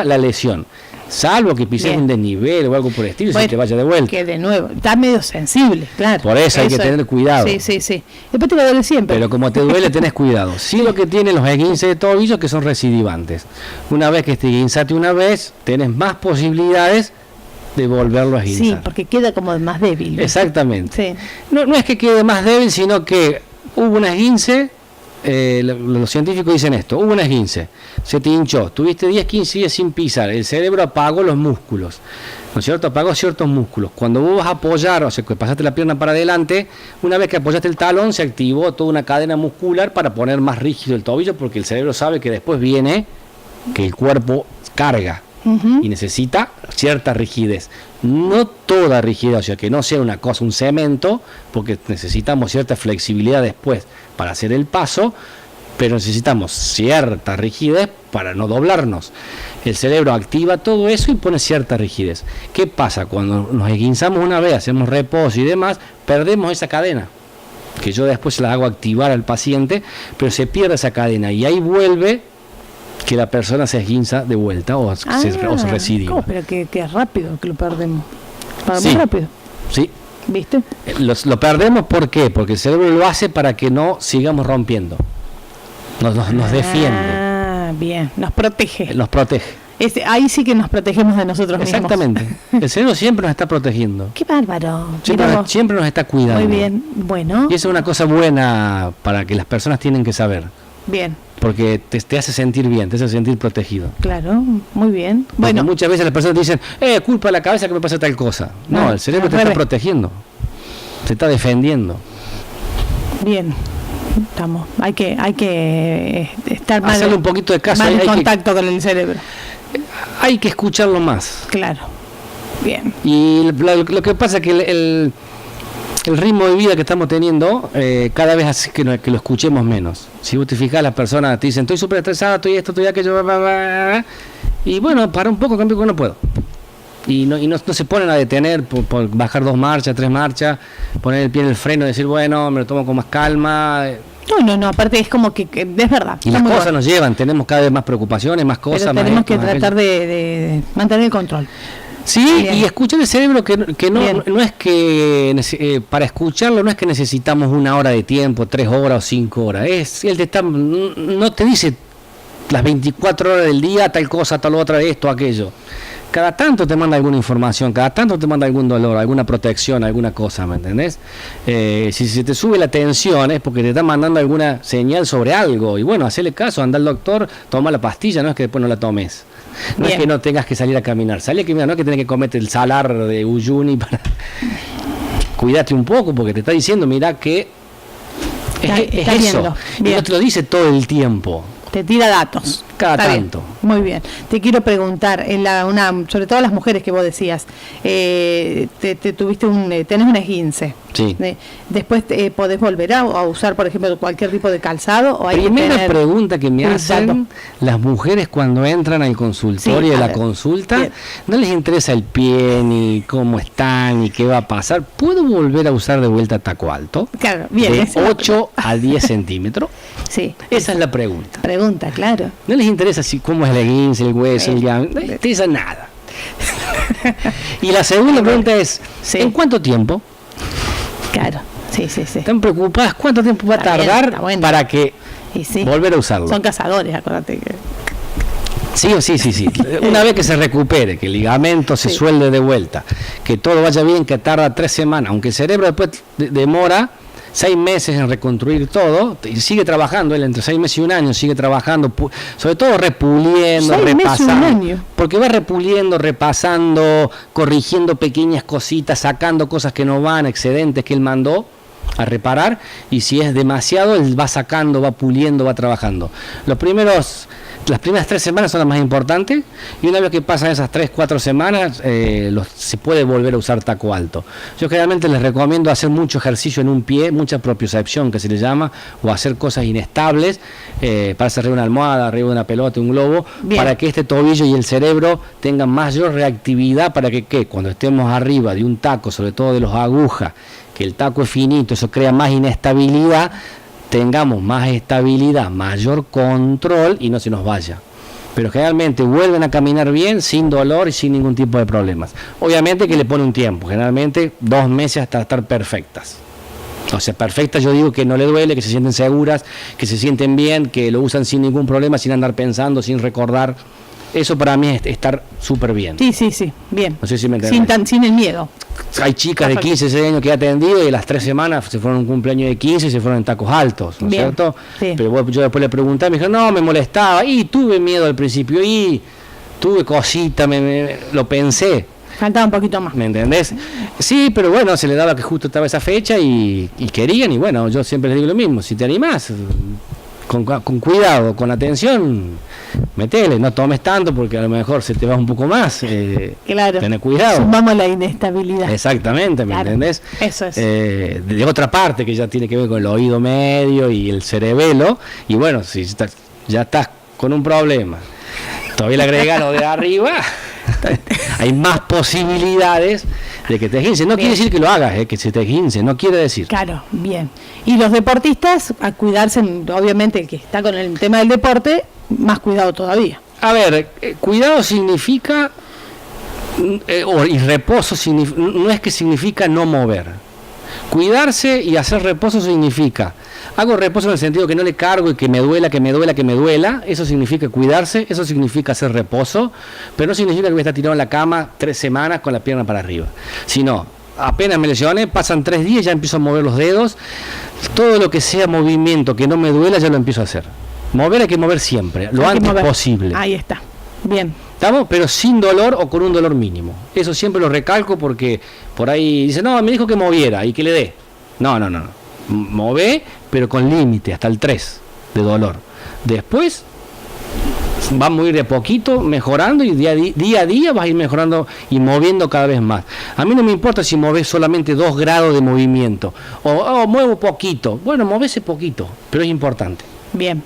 [SPEAKER 2] la lesión. Salvo que pises un desnivel o algo por el estilo y se te vaya de vuelta.
[SPEAKER 1] Que de nuevo, está medio sensible, claro.
[SPEAKER 2] Por eso hay que tener cuidado.
[SPEAKER 1] Sí. Después te va a doler siempre.
[SPEAKER 2] Pero como te duele, tenés cuidado. Sí, lo que tienen los esguinces de tobillo que son recidivantes. Una vez que te esguinzaste una vez, tenés más posibilidades de volverlo a esguinzar.
[SPEAKER 1] Sí, porque queda como más débil, ¿no?
[SPEAKER 2] Exactamente. Sí. No es que quede más débil, sino que hubo un esguince. Los científicos dicen esto: hubo un esguince, se te hinchó, tuviste 10-15 días sin pisar, el cerebro apagó los músculos, ¿no es cierto? Apagó ciertos músculos. Cuando vos vas a apoyar, o sea, que pasaste la pierna para adelante, una vez que apoyaste el talón, se activó toda una cadena muscular para poner más rígido el tobillo, porque el cerebro sabe que después viene que el cuerpo carga y necesita cierta rigidez. No toda rigidez, o sea, que no sea una cosa, un cemento, porque necesitamos cierta flexibilidad después para hacer el paso, pero necesitamos cierta rigidez para no doblarnos. El cerebro activa todo eso y pone cierta rigidez. ¿Qué pasa? Cuando nos esguinzamos una vez, hacemos reposo y demás, perdemos esa cadena, que yo después se la hago activar al paciente, pero se pierde esa cadena y ahí vuelve que la persona se esguinza de vuelta o se recidiva.
[SPEAKER 1] Pero que rápido que lo perdemos.
[SPEAKER 2] Sí,
[SPEAKER 1] rápido.
[SPEAKER 2] Sí.
[SPEAKER 1] ¿Viste?
[SPEAKER 2] Lo perdemos, ¿por qué? Porque el cerebro lo hace para que no sigamos rompiendo. Nos defiende.
[SPEAKER 1] Bien, nos protege. Ahí sí que nos protegemos de nosotros mismos.
[SPEAKER 2] Exactamente. El cerebro siempre nos está protegiendo.
[SPEAKER 1] Qué bárbaro.
[SPEAKER 2] Siempre nos está cuidando.
[SPEAKER 1] Muy bien, bueno.
[SPEAKER 2] Y eso es una cosa buena para que las personas tienen que saber.
[SPEAKER 1] bien.
[SPEAKER 2] Porque te hace sentir bien, te hace sentir protegido.
[SPEAKER 1] Claro, muy bien.
[SPEAKER 2] Porque
[SPEAKER 1] Bueno,
[SPEAKER 2] muchas veces las personas dicen, culpa de la cabeza que me pasa tal cosa. No,
[SPEAKER 1] No,
[SPEAKER 2] el cerebro
[SPEAKER 1] al
[SPEAKER 2] te está
[SPEAKER 1] revés.
[SPEAKER 2] protegiendo, te está defendiendo.
[SPEAKER 1] bien. Hay que estar más,
[SPEAKER 2] Hacerle un poquito de caso,
[SPEAKER 1] más en
[SPEAKER 2] hay que-
[SPEAKER 1] contacto con el cerebro.
[SPEAKER 2] Hay que escucharlo más.
[SPEAKER 1] Claro. Bien.
[SPEAKER 2] Y lo que pasa es que el ritmo de vida que estamos teniendo cada vez hace que lo escuchemos menos. Si vos te fijás, las personas te dicen, estoy súper estresado, estoy esto, estoy aquello, bla, bla, bla", y bueno, para un poco, cambio que no puedo. Y no se ponen a detener por bajar 2 marchas, 3 marchas, poner el pie en el freno y decir, bueno, me lo tomo con más calma.
[SPEAKER 1] No, aparte es como que es verdad.
[SPEAKER 2] Y
[SPEAKER 1] está
[SPEAKER 2] las
[SPEAKER 1] muy
[SPEAKER 2] cosas
[SPEAKER 1] bueno.
[SPEAKER 2] nos llevan, tenemos cada vez más preocupaciones, más cosas.
[SPEAKER 1] Pero
[SPEAKER 2] más
[SPEAKER 1] tenemos
[SPEAKER 2] esto,
[SPEAKER 1] que
[SPEAKER 2] más
[SPEAKER 1] tratar
[SPEAKER 2] aquello.
[SPEAKER 1] de mantener el control.
[SPEAKER 2] Sí,
[SPEAKER 1] Bien.
[SPEAKER 2] y escuchar el cerebro que no
[SPEAKER 1] Bien.
[SPEAKER 2] es que para escucharlo no es que necesitamos 1 hora de tiempo, 3 horas o 5 horas. Él no te dice las 24 horas del día tal cosa, tal otra, esto, aquello. Cada tanto te manda alguna información, cada tanto te manda algún dolor, alguna protección, alguna cosa, ¿me entendés? Si se te sube la tensión es porque te está mandando alguna señal sobre algo. Y bueno, hacele caso, anda al doctor, toma la pastilla, no es que después no la tomes. No
[SPEAKER 1] Bien.
[SPEAKER 2] es que no tengas que salir a caminar. Salir a caminar, no es que tenés que comerte el salar de Uyuni para... Cuídate un poco porque te está diciendo, mira que
[SPEAKER 1] Está
[SPEAKER 2] es
[SPEAKER 1] viendo.
[SPEAKER 2] eso. Y
[SPEAKER 1] Bien.
[SPEAKER 2] no te lo dice todo el tiempo.
[SPEAKER 1] Te tira datos.
[SPEAKER 2] Cada
[SPEAKER 1] Está bien.
[SPEAKER 2] tanto.
[SPEAKER 1] Muy bien. Te quiero preguntar, sobre todo las mujeres que vos decías, tenés un esguince.
[SPEAKER 2] Sí.
[SPEAKER 1] Después podés volver a usar, por ejemplo, cualquier tipo de calzado o hay
[SPEAKER 2] Primera
[SPEAKER 1] que tener
[SPEAKER 2] pregunta que me
[SPEAKER 1] cuidado.
[SPEAKER 2] hacen las mujeres cuando entran al consultorio
[SPEAKER 1] Sí,
[SPEAKER 2] de
[SPEAKER 1] a
[SPEAKER 2] la
[SPEAKER 1] ver.
[SPEAKER 2] consulta,
[SPEAKER 1] Bien.
[SPEAKER 2] no les interesa el pie, ni cómo están, ni qué va a pasar. ¿Puedo volver a usar de vuelta taco alto?
[SPEAKER 1] Claro, bien.
[SPEAKER 2] De
[SPEAKER 1] esa es la
[SPEAKER 2] 8 a 10 centímetros.
[SPEAKER 1] Sí.
[SPEAKER 2] Esa es la pregunta.
[SPEAKER 1] Pregunta, claro.
[SPEAKER 2] No les interesa cómo es el esguince, el hueso, el llave, no les interesa nada. Y la segunda pregunta es,
[SPEAKER 1] Sí.
[SPEAKER 2] ¿en cuánto tiempo?
[SPEAKER 1] Claro. Sí.
[SPEAKER 2] ¿Están preocupadas cuánto tiempo va a
[SPEAKER 1] Está bien,
[SPEAKER 2] tardar
[SPEAKER 1] está bueno.
[SPEAKER 2] para que
[SPEAKER 1] Y sí.
[SPEAKER 2] volver a usarlo?
[SPEAKER 1] Son cazadores, acuérdate que.
[SPEAKER 2] Sí. Una vez que se recupere, que el ligamento se
[SPEAKER 1] Sí.
[SPEAKER 2] suelde de vuelta, que todo vaya bien, que tarda 3 semanas, aunque el cerebro después demora 6 meses en reconstruir todo, y sigue trabajando, él entre 6 meses y 1 año sigue trabajando, sobre todo repuliendo,
[SPEAKER 1] 6 meses y
[SPEAKER 2] repasando,
[SPEAKER 1] 1 año.
[SPEAKER 2] porque va repuliendo, repasando, corrigiendo pequeñas cositas, sacando cosas que no van, excedentes que él mandó a reparar, y si es demasiado, él va sacando, va puliendo, va trabajando. Las primeras 3 semanas son las más importantes, y una vez que pasan esas 3-4 semanas, se puede volver a usar taco alto. Yo generalmente les recomiendo hacer mucho ejercicio en un pie, mucha propiocepción que se le llama, o hacer cosas inestables, para hacer arriba una almohada, arriba de una pelota, un globo,
[SPEAKER 1] Bien.
[SPEAKER 2] para que este tobillo y el cerebro tengan mayor reactividad, para que cuando estemos arriba de un taco, sobre todo de los agujas, que el taco es finito, eso crea más inestabilidad, tengamos más estabilidad, mayor control y no se nos vaya. Pero generalmente vuelven a caminar bien, sin dolor y sin ningún tipo de problemas. Obviamente que le pone un tiempo, generalmente 2 meses hasta estar perfectas. O sea, perfectas yo digo que no le duele, que se sienten seguras, que se sienten bien, que lo usan sin ningún problema, sin andar pensando, sin recordar. Eso para mí es estar súper bien.
[SPEAKER 1] Sí, bien.
[SPEAKER 2] No sé si me entendés.
[SPEAKER 1] Sin el miedo.
[SPEAKER 2] Hay chicas de
[SPEAKER 1] Perfecto.
[SPEAKER 2] 15, 16 años que he atendido y a las 3 semanas se fueron a un cumpleaños de 15 y se fueron en tacos altos, ¿no es
[SPEAKER 1] Bien,
[SPEAKER 2] cierto?
[SPEAKER 1] sí.
[SPEAKER 2] Pero yo después le pregunté, me dijo, no, me molestaba, y tuve miedo al principio, y tuve cositas, lo pensé,
[SPEAKER 1] Faltaba un poquito más.
[SPEAKER 2] ¿me entendés? Sí, pero bueno, se le daba que justo estaba esa fecha y querían, y bueno, yo siempre les digo lo mismo, si te animás, con cuidado, con atención, metele, no tomes tanto porque a lo mejor se te va un poco más,
[SPEAKER 1] Claro.
[SPEAKER 2] tener cuidado.
[SPEAKER 1] Sumamos la inestabilidad.
[SPEAKER 2] Exactamente, ¿me
[SPEAKER 1] Claro,
[SPEAKER 2] entendés?
[SPEAKER 1] eso es.
[SPEAKER 2] De otra parte que ya tiene que ver con el oído medio y el cerebelo, y bueno, si ya estás con un problema, todavía le agrega lo de arriba, hay más posibilidades de que te esguince. No
[SPEAKER 1] Bien.
[SPEAKER 2] quiere decir que lo hagas, que se te esguince, no quiere decir.
[SPEAKER 1] Claro, bien. Y los deportistas, a cuidarse, obviamente el que está con el tema del deporte, más cuidado todavía.
[SPEAKER 2] A ver, cuidado significa, y reposo no es que significa no mover. Cuidarse y hacer reposo significa, hago reposo en el sentido que no le cargo y que me duela, eso significa cuidarse, eso significa hacer reposo, pero no significa que voy a estar tirado en la cama 3 semanas con la pierna para arriba, sino apenas me lesioné, pasan 3 días, ya empiezo a mover los dedos. Todo lo que sea movimiento que no me duela, ya lo empiezo a hacer. Mover hay que mover siempre, lo antes posible.
[SPEAKER 1] Ahí está. Bien.
[SPEAKER 2] ¿Estamos? Pero sin dolor o con un dolor mínimo. Eso siempre lo recalco porque por ahí dice, no, me dijo que moviera y que le dé. No. Mové, pero con límite, hasta el 3 de dolor. Después vamos a ir de poquito mejorando y día a día vas a ir mejorando y moviendo cada vez más. A mí no me importa si mueves solamente 2 grados de movimiento o muevo poquito. Bueno, movese poquito, pero es importante.
[SPEAKER 1] Bien,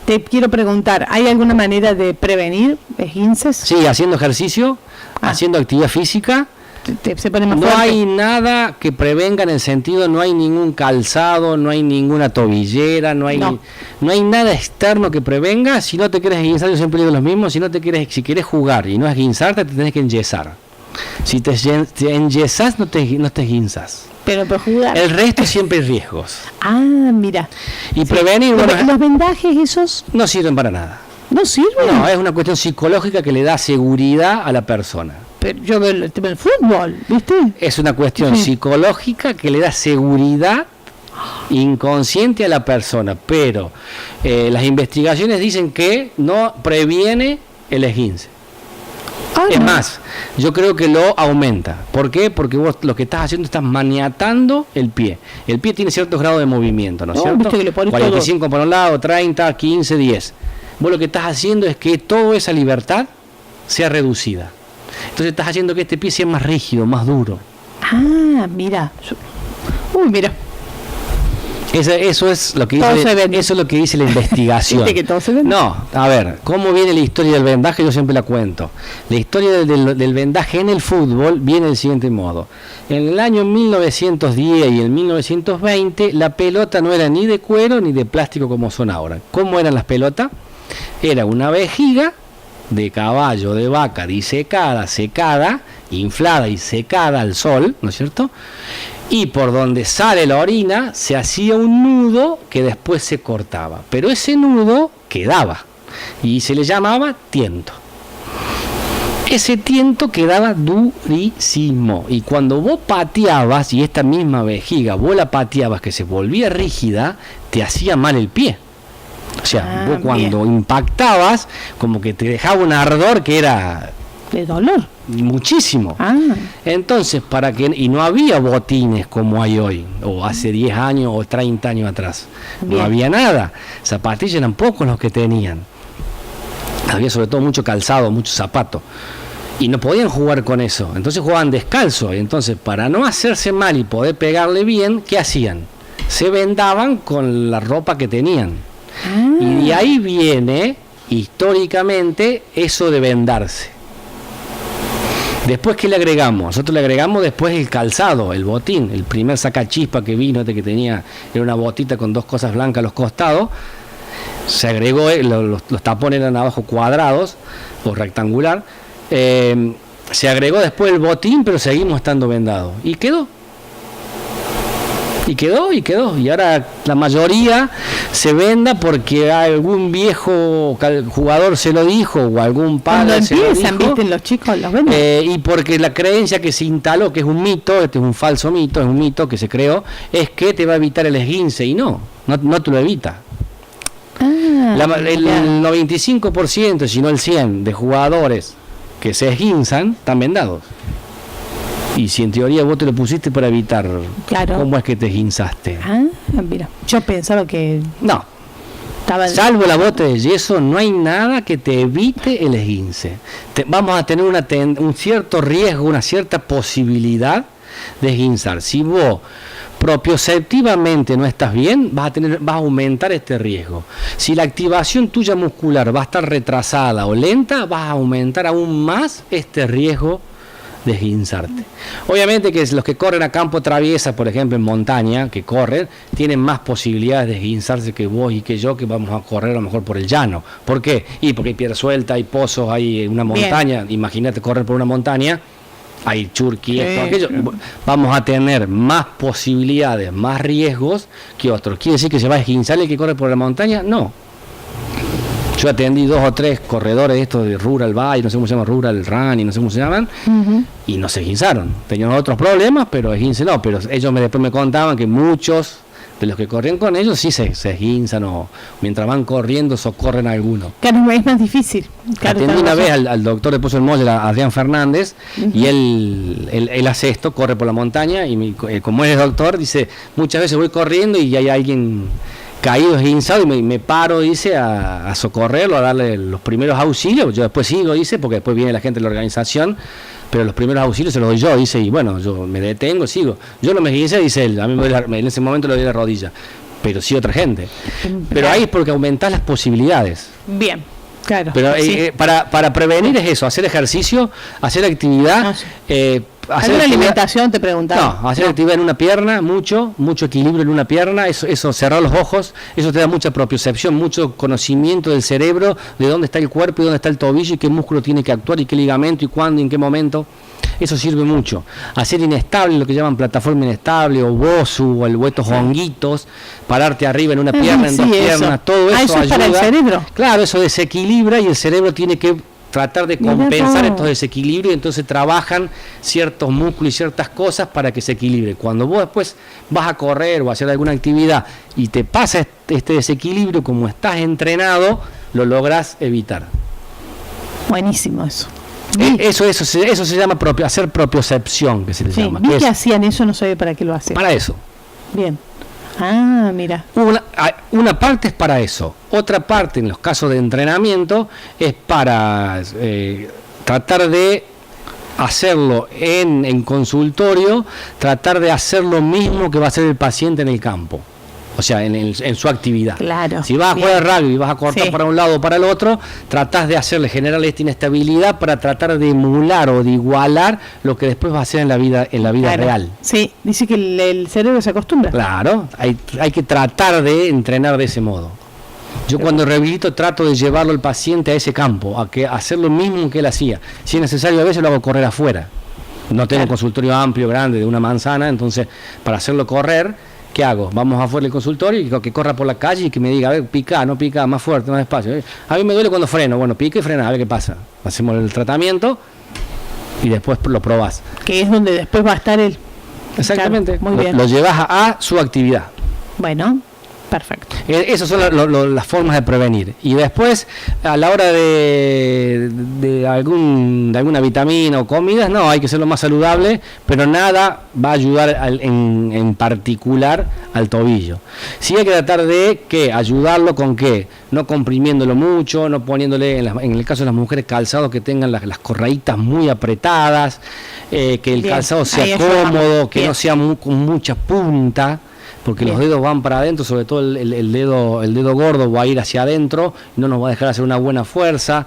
[SPEAKER 1] te quiero preguntar, ¿hay alguna manera de prevenir esguinces?
[SPEAKER 2] Sí, haciendo ejercicio, haciendo actividad física.
[SPEAKER 1] Se pone más
[SPEAKER 2] no
[SPEAKER 1] fuerte.
[SPEAKER 2] Hay nada que prevenga en el sentido, no hay ningún calzado, no hay ninguna tobillera, no hay nada externo que prevenga. Si no te quieres esguinzar, yo siempre digo lo mismo, si quieres jugar y no esguinzarte, te tenés que enyesar. Si te enyesás, no te esguinzas.
[SPEAKER 1] Pero por jugar.
[SPEAKER 2] El resto siempre hay riesgos.
[SPEAKER 1] Ah, mira.
[SPEAKER 2] Y prevenir,
[SPEAKER 1] ¿Los vendajes esos?
[SPEAKER 2] No sirven para nada.
[SPEAKER 1] ¿No sirven?
[SPEAKER 2] No, es una cuestión psicológica que le da seguridad a la persona.
[SPEAKER 1] Pero yo veo el tema del fútbol, ¿viste?
[SPEAKER 2] Es una cuestión psicológica que le da seguridad inconsciente a la persona, pero las investigaciones dicen que no previene el esguince. Es más, yo creo que lo aumenta. ¿Por qué? Porque vos lo que estás haciendo, estás maniatando el pie. El pie tiene ciertos grados de movimiento, ¿no es cierto? 45 por un lado, 30, 15, 10. Vos lo que estás haciendo es que toda esa libertad sea reducida. Entonces estás haciendo que este pie sea más rígido, más duro.
[SPEAKER 1] Ah, mira. Uy, mira.
[SPEAKER 2] Eso es lo que dice la investigación.
[SPEAKER 1] ¿Viste que todo se vende?
[SPEAKER 2] No, a ver, ¿cómo viene la historia del vendaje? Yo siempre la cuento. La historia del vendaje en el fútbol viene del siguiente modo. En el año 1910 y en 1920 la pelota no era ni de cuero ni de plástico como son ahora. ¿Cómo eran las pelotas? Era una vejiga de caballo, de vaca, disecada, secada, inflada y secada al sol, ¿no es cierto? Y por donde sale la orina se hacía un nudo que después se cortaba, pero ese nudo quedaba y se le llamaba tiento. Ese tiento quedaba durísimo y cuando vos pateabas y esta misma vejiga vos la pateabas que se volvía rígida, te hacía mal el pie. O sea, vos cuando impactabas como que te dejaba un ardor que era
[SPEAKER 1] de dolor.
[SPEAKER 2] Muchísimo. Entonces, y no había botines como hay hoy, o hace 10 años o 30 años atrás. No había nada. Zapatillas eran pocos los que tenían. Había sobre todo mucho calzado, mucho zapato. Y no podían jugar con eso. Entonces jugaban descalzo. Y entonces, para no hacerse mal y poder pegarle bien, ¿qué hacían? Se vendaban con la ropa que tenían. Y de ahí viene, históricamente, eso de vendarse. Después, ¿qué le agregamos? Nosotros le agregamos después el calzado, el botín, el primer sacachispa que vino, que tenía, era una botita con 2 cosas blancas a los costados. Se agregó, los tapones eran abajo cuadrados o rectangular. Se agregó después el botín, pero seguimos estando vendados. Y quedó. Y ahora la mayoría se venda porque algún viejo jugador se lo dijo o algún padre se lo dijo.
[SPEAKER 1] ¿Viste? Los chicos los venden.
[SPEAKER 2] Y porque la creencia que se instaló, que es un mito, este es un falso mito, es un mito que se creó, es que te va a evitar el esguince y no te lo evita. El 95%, si no el 100% de jugadores que se esguinzan están vendados. Y si en teoría vos te lo pusiste para evitar, ¿cómo es que te esguinzaste?
[SPEAKER 1] Mira, yo pensaba que...
[SPEAKER 2] No, salvo la bota de yeso, no hay nada que te evite el esguince. Vamos a tener un cierto riesgo, una cierta posibilidad de esguinzar. Si vos propioceptivamente no estás bien, vas a aumentar este riesgo. Si la activación tuya muscular va a estar retrasada o lenta, vas a aumentar aún más este riesgo de esguinzarte. Obviamente que los que corren a campo traviesa, por ejemplo en montaña, que corren, tienen más posibilidades de esguinzarse que vos y que yo, que vamos a correr a lo mejor por el llano. ¿Por qué? Porque hay piedra suelta, hay pozos, hay una montaña. Imagínate correr por una montaña, hay churqui, esto, aquello. Vamos a tener más posibilidades, más riesgos que otros. ¿Quiere decir que se va a esguinzar el que corre por la montaña? No. Yo atendí 2 o 3 corredores de estos de Rural Bike, no sé cómo se llama, Rural Run y no sé cómo se llaman, y no se esguinzaron. Tenían otros problemas, pero esguince no. Pero ellos después me contaban que muchos de los que corrían con ellos sí se esguinzan o mientras van corriendo socorren a alguno.
[SPEAKER 1] Claro, es más difícil. Claro,
[SPEAKER 2] atendí una vez al doctor de Pozo del Molle, a Adrián Fernández, y él hace esto, corre por la montaña, y como él es doctor, dice, muchas veces voy corriendo y hay alguien caído, esguinzado, y me paro, dice, a socorrerlo, a darle los primeros auxilios. Yo después sigo, dice, porque después viene la gente de la organización, pero los primeros auxilios se los doy yo, dice, y bueno, yo me detengo, sigo. Yo no me esguincé, dice él, a mí en ese momento le doy la rodilla, pero sí otra gente. Pero ahí es porque aumentás las posibilidades.
[SPEAKER 1] Bien, claro.
[SPEAKER 2] Pero
[SPEAKER 1] sí.
[SPEAKER 2] Para prevenir es eso, hacer ejercicio, hacer actividad.
[SPEAKER 1] ¿Hacer alimentación te preguntaba?
[SPEAKER 2] No, hacer actividad en una pierna, mucho equilibrio en una pierna, eso, cerrar los ojos, eso te da mucha propiocepción, mucho conocimiento del cerebro, de dónde está el cuerpo y dónde está el tobillo y qué músculo tiene que actuar y qué ligamento y cuándo y en qué momento. Eso sirve mucho. Hacer inestable, lo que llaman plataforma inestable, o bosu, o estos honguitos, pararte arriba en una pierna, en dos piernas, todo eso
[SPEAKER 1] eso es
[SPEAKER 2] ayuda.
[SPEAKER 1] Para el cerebro.
[SPEAKER 2] Claro, eso desequilibra y el cerebro tiene que tratar de compensar estos desequilibrios, y entonces trabajan ciertos músculos y ciertas cosas para que se equilibre. Cuando vos después vas a correr o a hacer alguna actividad y te pasa este desequilibrio, como estás entrenado, lo lográs evitar.
[SPEAKER 1] Buenísimo eso.
[SPEAKER 2] Eso se llama hacer propiocepción, que se le llama.
[SPEAKER 1] Vi que hacían eso, no sabía para qué lo hacen.
[SPEAKER 2] Para eso.
[SPEAKER 1] Bien. Ah, mira.
[SPEAKER 2] Una parte es para eso. Otra parte, en los casos de entrenamiento, es para tratar de hacerlo en consultorio, tratar de hacer lo mismo que va a hacer el paciente en el campo. O sea, en su actividad.
[SPEAKER 1] Claro.
[SPEAKER 2] Si vas a jugar rugby y vas a cortar para un lado o para el otro, tratás de generarle esta inestabilidad para tratar de emular o de igualar lo que después va a hacer en la vida real.
[SPEAKER 1] Sí, dice que el cerebro se acostumbra.
[SPEAKER 2] Claro, hay que tratar de entrenar de ese modo. Yo cuando rehabilito trato de llevarlo al paciente a ese campo, a hacer lo mismo que él hacía. Si es necesario, a veces lo hago correr afuera. No tengo un consultorio amplio, grande, de una manzana, entonces para hacerlo correr, ¿qué hago? Vamos afuera del consultorio y que corra por la calle y que me diga, a ver, pica, no pica, más fuerte, más despacio. A mí me duele cuando freno, bueno, pica y frena, a ver qué pasa. Hacemos el tratamiento y después lo probás.
[SPEAKER 1] Que es donde después va a estar él.
[SPEAKER 2] Exactamente,
[SPEAKER 1] claro, muy bien.
[SPEAKER 2] Lo llevas a su actividad.
[SPEAKER 1] Bueno, perfecto.
[SPEAKER 2] Esas son las formas de prevenir. Y después, a la hora de alguna vitamina o comidas, no, hay que ser lo más saludable, pero nada va a ayudar en particular al tobillo. Sí hay que tratar de ayudarlo con no comprimiéndolo mucho, no poniéndole, en el caso de las mujeres, calzados que tengan las correitas muy apretadas, que el calzado sea cómodo, que no sea con mucha punta, porque los dedos van para adentro, sobre todo el dedo gordo va a ir hacia adentro, no nos va a dejar hacer una buena fuerza.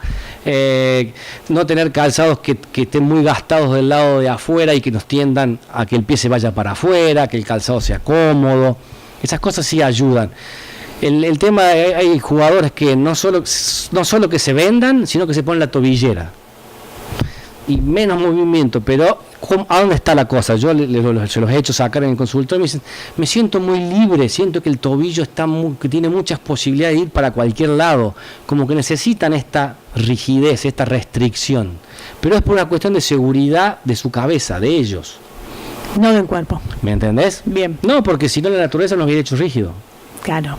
[SPEAKER 2] No tener calzados que estén muy gastados del lado de afuera y que nos tiendan a que el pie se vaya para afuera, que el calzado sea cómodo. Esas cosas sí ayudan. El tema, hay jugadores que no solo que se vendan, sino que se ponen la tobillera. Y menos movimiento, pero ¿a dónde está la cosa? Yo se los he hecho sacar en el consultorio y me dicen, me siento muy libre, siento que el tobillo que tiene muchas posibilidades de ir para cualquier lado, como que necesitan esta rigidez, esta restricción, pero es por una cuestión de seguridad de su cabeza, de ellos.
[SPEAKER 1] No del cuerpo.
[SPEAKER 2] ¿Me entendés?
[SPEAKER 1] Bien.
[SPEAKER 2] No, porque si no la naturaleza nos hubiera hecho rígido.
[SPEAKER 1] Claro.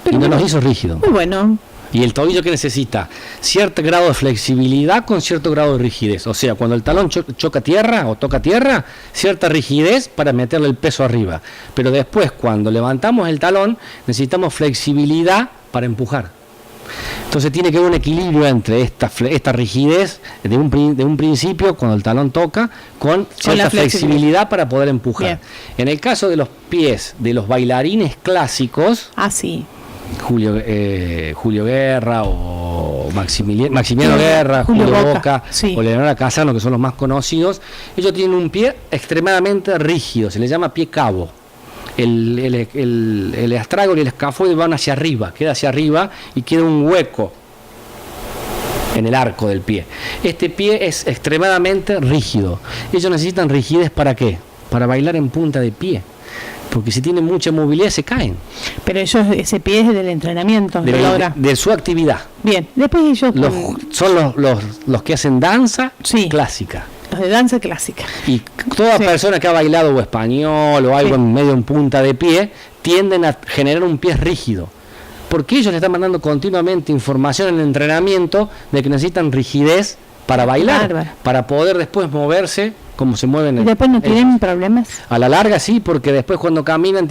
[SPEAKER 2] Y no nos hizo rígido.
[SPEAKER 1] Muy bueno.
[SPEAKER 2] Y el tobillo que necesita cierto grado de flexibilidad con cierto grado de rigidez. O sea, cuando el talón choca tierra o toca tierra, cierta rigidez para meterle el peso arriba. Pero después, cuando levantamos el talón, necesitamos flexibilidad para empujar. Entonces tiene que haber un equilibrio entre esta rigidez de un principio, cuando el talón toca, con cierta flexibilidad para poder empujar. Bien. En el caso de los pies de los bailarines clásicos...
[SPEAKER 1] sí.
[SPEAKER 2] Julio Guerra o Maximiliano Guerra, Julio Boca o Leonora Casano, que son los más conocidos, ellos tienen un pie extremadamente rígido, se le llama pie cabo. El astrágalo y el escafoide van hacia arriba, queda hacia arriba y queda un hueco en el arco del pie. Este pie es extremadamente rígido. Ellos necesitan rigidez ¿para qué? Para bailar en punta de pie. porque si tienen mucha movilidad se caen.
[SPEAKER 1] Pero ese pie es del entrenamiento, lo logra.
[SPEAKER 2] De su actividad.
[SPEAKER 1] Bien, después ellos...
[SPEAKER 2] Son los que hacen danza clásica.
[SPEAKER 1] Los de danza clásica.
[SPEAKER 2] Y toda persona que ha bailado o español o algo en medio en punta de pie, tienden a generar un pie rígido. Porque ellos le están mandando continuamente información en el entrenamiento de que necesitan rigidez para bailar, para poder después moverse como se mueven.
[SPEAKER 1] ¿Y después no tienen problemas?
[SPEAKER 2] A la larga sí, porque después cuando caminan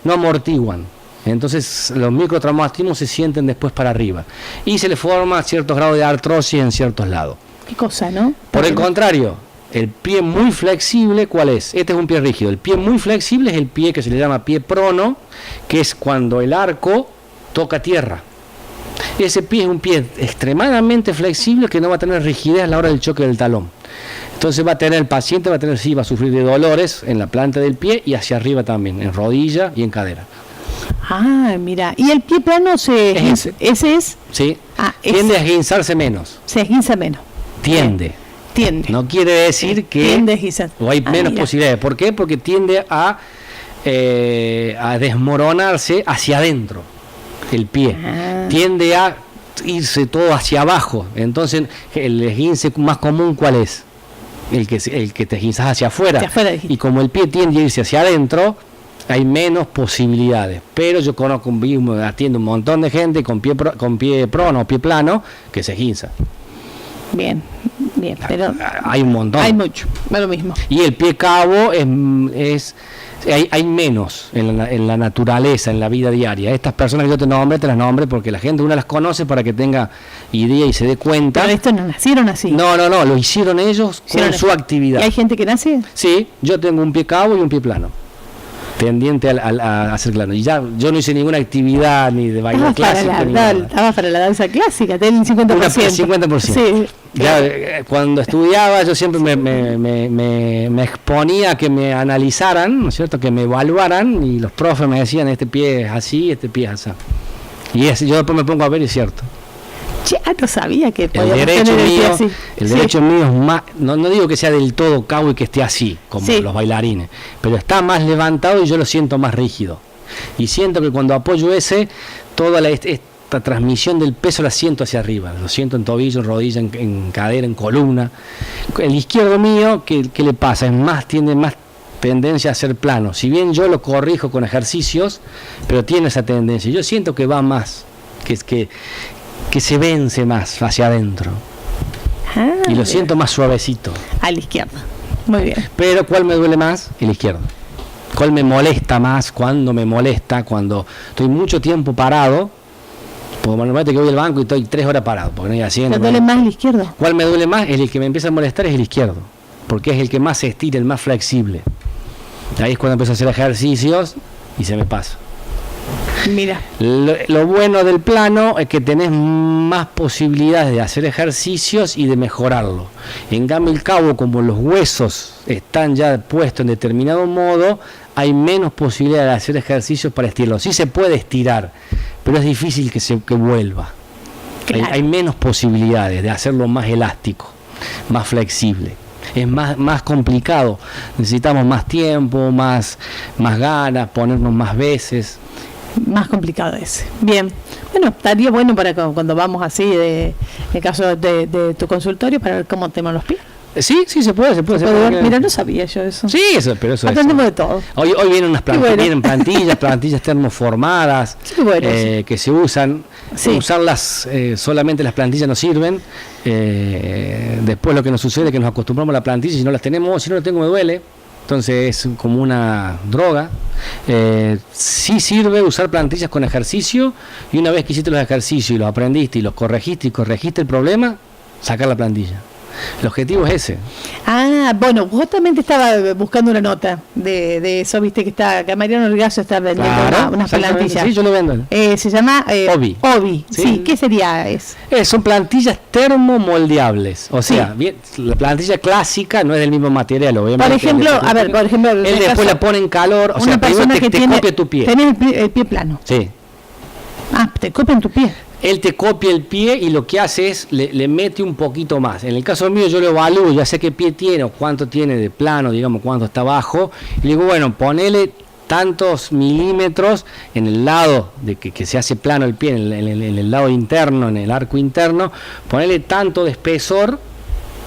[SPEAKER 2] no amortiguan. Entonces los microtraumatismos se sienten después para arriba. Y se les forma ciertos grados de artrosis en ciertos lados.
[SPEAKER 1] Qué cosa, ¿no?
[SPEAKER 2] Por el contrario, el pie muy flexible, ¿cuál es? Este es un pie rígido. El pie muy flexible es el pie que se le llama pie prono, que es cuando el arco toca tierra. Ese pie es un pie extremadamente flexible que no va a tener rigidez a la hora del choque del talón. Entonces el paciente va a sufrir de dolores en la planta del pie y hacia arriba también, en rodilla y en cadera.
[SPEAKER 1] Ah, mira. ¿Y el pie plano ese es?
[SPEAKER 2] Sí. Tiende a esguinzarse menos.
[SPEAKER 1] Se esguinza menos.
[SPEAKER 2] Tiende. No quiere decir que
[SPEAKER 1] tiende a esguinzar.
[SPEAKER 2] O hay menos posibilidades. ¿Por qué? Porque tiende a desmoronarse hacia adentro el pie. Tiende a irse todo hacia abajo. Entonces, el esguince más común, ¿cuál es? El que te esguinzas hacia afuera. Y como el pie tiende a irse hacia adentro, hay menos posibilidades. Pero yo atiendo un montón de gente con pie prono o pie plano que se esguinza.
[SPEAKER 1] Bien, pero
[SPEAKER 2] hay un montón.
[SPEAKER 1] Hay mucho, es lo mismo.
[SPEAKER 2] Y el pie cabo hay menos en la naturaleza, en la vida diaria. Estas personas que yo te las nombre porque la gente las conoce para que tenga idea y se dé cuenta.
[SPEAKER 1] Pero estos no nacieron así.
[SPEAKER 2] No, lo hicieron ellos con su actividad.
[SPEAKER 1] ¿Y hay gente que nace?
[SPEAKER 2] Sí, yo tengo un pie cabo y un pie plano, tendiente a hacer plano. Y ya yo no hice ninguna actividad ni de baile clásico.
[SPEAKER 1] Estaba para la danza clásica, tenés el 50%.
[SPEAKER 2] 50%.
[SPEAKER 1] Sí.
[SPEAKER 2] Ya, cuando estudiaba yo siempre me exponía a que me analizaran, ¿no es cierto?, que me evaluaran, y los profes me decían, este pie es así, este pie es así. Y yo después me pongo a ver y es cierto.
[SPEAKER 1] No sabía que
[SPEAKER 2] podía tener el pie así. El derecho mío es más, no digo que sea del todo cabo y que esté así, como los bailarines, pero está más levantado y yo lo siento más rígido. Y siento que cuando apoyo toda esta transmisión del peso la siento hacia arriba, lo siento en tobillo, en rodilla, en cadera, en columna. El izquierdo mío, ¿qué le pasa? Tiene más tendencia a ser plano. Si bien yo lo corrijo con ejercicios, pero tiene esa tendencia. Yo siento que va más, que se vence más hacia adentro. Y lo siento más suavecito.
[SPEAKER 1] A la izquierda. Muy bien.
[SPEAKER 2] Pero ¿cuál me duele más? El izquierdo. ¿Cuál me molesta más? Cuando me molesta, cuando estoy mucho tiempo parado. Porque normalmente que voy al banco y estoy 3 horas parado. Porque no hay haciendo.
[SPEAKER 1] ¿Te duele más el izquierdo?
[SPEAKER 2] ¿Cuál me duele más? El que me empieza a molestar es el izquierdo. Porque es el que más se estira, el más flexible. Ahí es cuando empiezo a hacer ejercicios y se me pasa.
[SPEAKER 1] Mira.
[SPEAKER 2] Lo bueno del plano es que tenés más posibilidades de hacer ejercicios y de mejorarlo. En cambio el cabo, como los huesos están ya puestos en determinado modo, hay menos posibilidades de hacer ejercicios para estirarlo. Sí se puede estirar, pero es difícil que vuelva. Claro. Hay menos posibilidades de hacerlo más elástico, más flexible. Es más complicado. Necesitamos más tiempo, más ganas, ponernos más veces.
[SPEAKER 1] Más complicado ese. Bien. Bueno, estaría bueno para cuando vamos así, en el caso de tu consultorio, para ver cómo tenemos los pies.
[SPEAKER 2] Sí, se puede.
[SPEAKER 1] Mira, no sabía yo eso.
[SPEAKER 2] Sí, pero eso
[SPEAKER 1] aprendemos de todo.
[SPEAKER 2] Hoy vienen unas plantillas termoformadas, que se usan. Sí. Usarlas solamente las plantillas no sirven. Después lo que nos sucede es que nos acostumbramos a la plantilla, si no las tenemos, si no las tengo me duele. Entonces es como una droga. Sí sirve usar plantillas con ejercicio, y una vez que hiciste los ejercicios y los aprendiste y los corregiste el problema, sacar la plantilla. El objetivo es ese.
[SPEAKER 1] Bueno, justamente estaba buscando una nota de eso, viste que Mariano Rigazo está vendiendo unas plantillas.
[SPEAKER 2] Sí, yo lo vendo.
[SPEAKER 1] Se llama Obi.
[SPEAKER 2] Sí,
[SPEAKER 1] ¿qué sería eso?
[SPEAKER 2] Son plantillas termomoldeables. O sea, bien, la plantilla clásica no es del mismo material, obviamente.
[SPEAKER 1] Por ejemplo,
[SPEAKER 2] él después la pone en calor,
[SPEAKER 1] una persona que te
[SPEAKER 2] copia tu pie.
[SPEAKER 1] Tenés el pie plano.
[SPEAKER 2] Sí.
[SPEAKER 1] Te copia en tu pie.
[SPEAKER 2] Él te copia el pie y lo que hace es le mete un poquito más. En el caso mío yo lo evalúo, ya sé qué pie tiene o cuánto tiene de plano, digamos, cuánto está bajo. Y le digo, bueno, ponele tantos milímetros en el lado de que se hace plano el pie, en el lado interno, en el arco interno, ponerle tanto de espesor,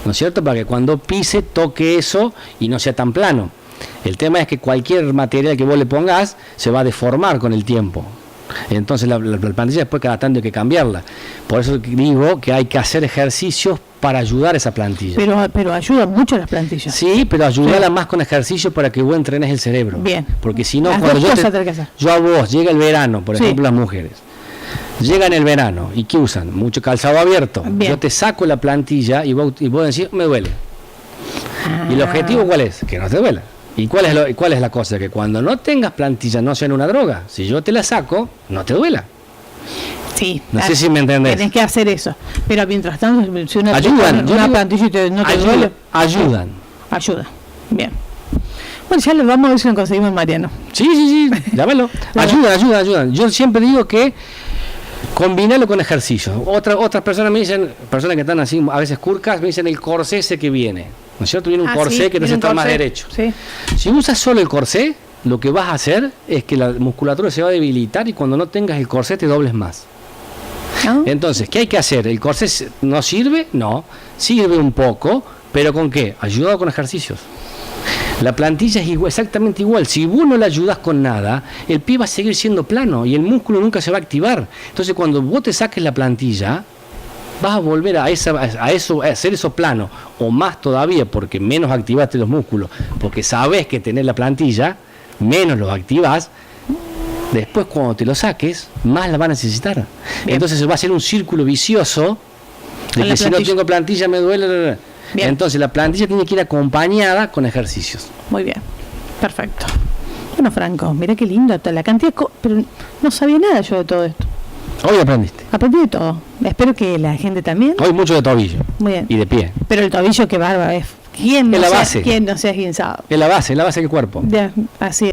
[SPEAKER 2] ¿no es cierto?, para que cuando pise toque eso y no sea tan plano. El tema es que cualquier material que vos le pongas se va a deformar con el tiempo. Entonces la plantilla después cada tanto hay que cambiarla. Por eso digo que hay que hacer ejercicios para ayudar a esa plantilla.
[SPEAKER 1] Pero ayudan mucho las plantillas.
[SPEAKER 2] Sí, pero ayudarla más con ejercicios para que vos entrenes el cerebro.
[SPEAKER 1] Bien.
[SPEAKER 2] Porque si no,
[SPEAKER 1] Las
[SPEAKER 2] cuando
[SPEAKER 1] dos cosas tenés que hacer.
[SPEAKER 2] yo a vos, llega el verano, por
[SPEAKER 1] Sí.
[SPEAKER 2] ejemplo las mujeres, llegan el verano y ¿qué usan? Mucho calzado abierto.
[SPEAKER 1] Bien.
[SPEAKER 2] Yo te saco la plantilla y vos decís, me duele. ¿Y el objetivo cuál es? Que no te duela. ¿Y cuál es la cosa? Que cuando no tengas plantilla no sea una droga. Si yo te la saco, no te duela.
[SPEAKER 1] Sí.
[SPEAKER 2] No sé si me entendés.
[SPEAKER 1] Tenés que hacer eso. Pero mientras tanto, si una
[SPEAKER 2] Ayudan, yo
[SPEAKER 1] una
[SPEAKER 2] digo,
[SPEAKER 1] plantilla y no te duele.
[SPEAKER 2] Ayudan.
[SPEAKER 1] Ayuda. Bien. Bueno, ya lo vamos a ver si lo conseguimos, Mariano.
[SPEAKER 2] Sí, llámalo. Ayudan. Yo siempre digo que combinarlo con ejercicios. Otras personas me dicen, personas que están así, a veces curcas, me dicen el corsé ese que viene. ¿No es cierto? Viene un corsé que te hace estar más derecho.
[SPEAKER 1] Sí.
[SPEAKER 2] Si usas solo el corsé, lo que vas a hacer es que la musculatura se va a debilitar y cuando no tengas el corsé te dobles más.
[SPEAKER 1] ¿No?
[SPEAKER 2] Entonces, ¿qué hay que hacer? ¿El corsé no sirve? No, sirve un poco, pero ¿con qué? Ayudado con ejercicios. La plantilla es exactamente igual. Si vos no la ayudas con nada, el pie va a seguir siendo plano y el músculo nunca se va a activar. Entonces, cuando vos te saques la plantilla, vas a volver a hacer eso plano, o más todavía, porque menos activaste los músculos, porque sabes que tenés la plantilla, menos los activás. Después, cuando te lo saques, más la va a necesitar. Bien. Entonces se va a hacer un círculo vicioso de que si no tengo plantilla me duele. Bien. Entonces la plantilla tiene que ir acompañada con ejercicios.
[SPEAKER 1] Muy bien, perfecto. Bueno, Franco, mira qué lindo la cantidad de pero no sabía nada yo de todo esto.
[SPEAKER 2] Hoy aprendiste.
[SPEAKER 1] Aprendí de todo. Espero que la gente también.
[SPEAKER 2] Hoy mucho de tobillo.
[SPEAKER 1] Muy bien.
[SPEAKER 2] Y de pie.
[SPEAKER 1] Pero el tobillo, qué bárbaro es. ¿Quién no
[SPEAKER 2] es la base.
[SPEAKER 1] ¿Quién no se ha guinzado?
[SPEAKER 2] Es la base del cuerpo.
[SPEAKER 1] Ya, así es.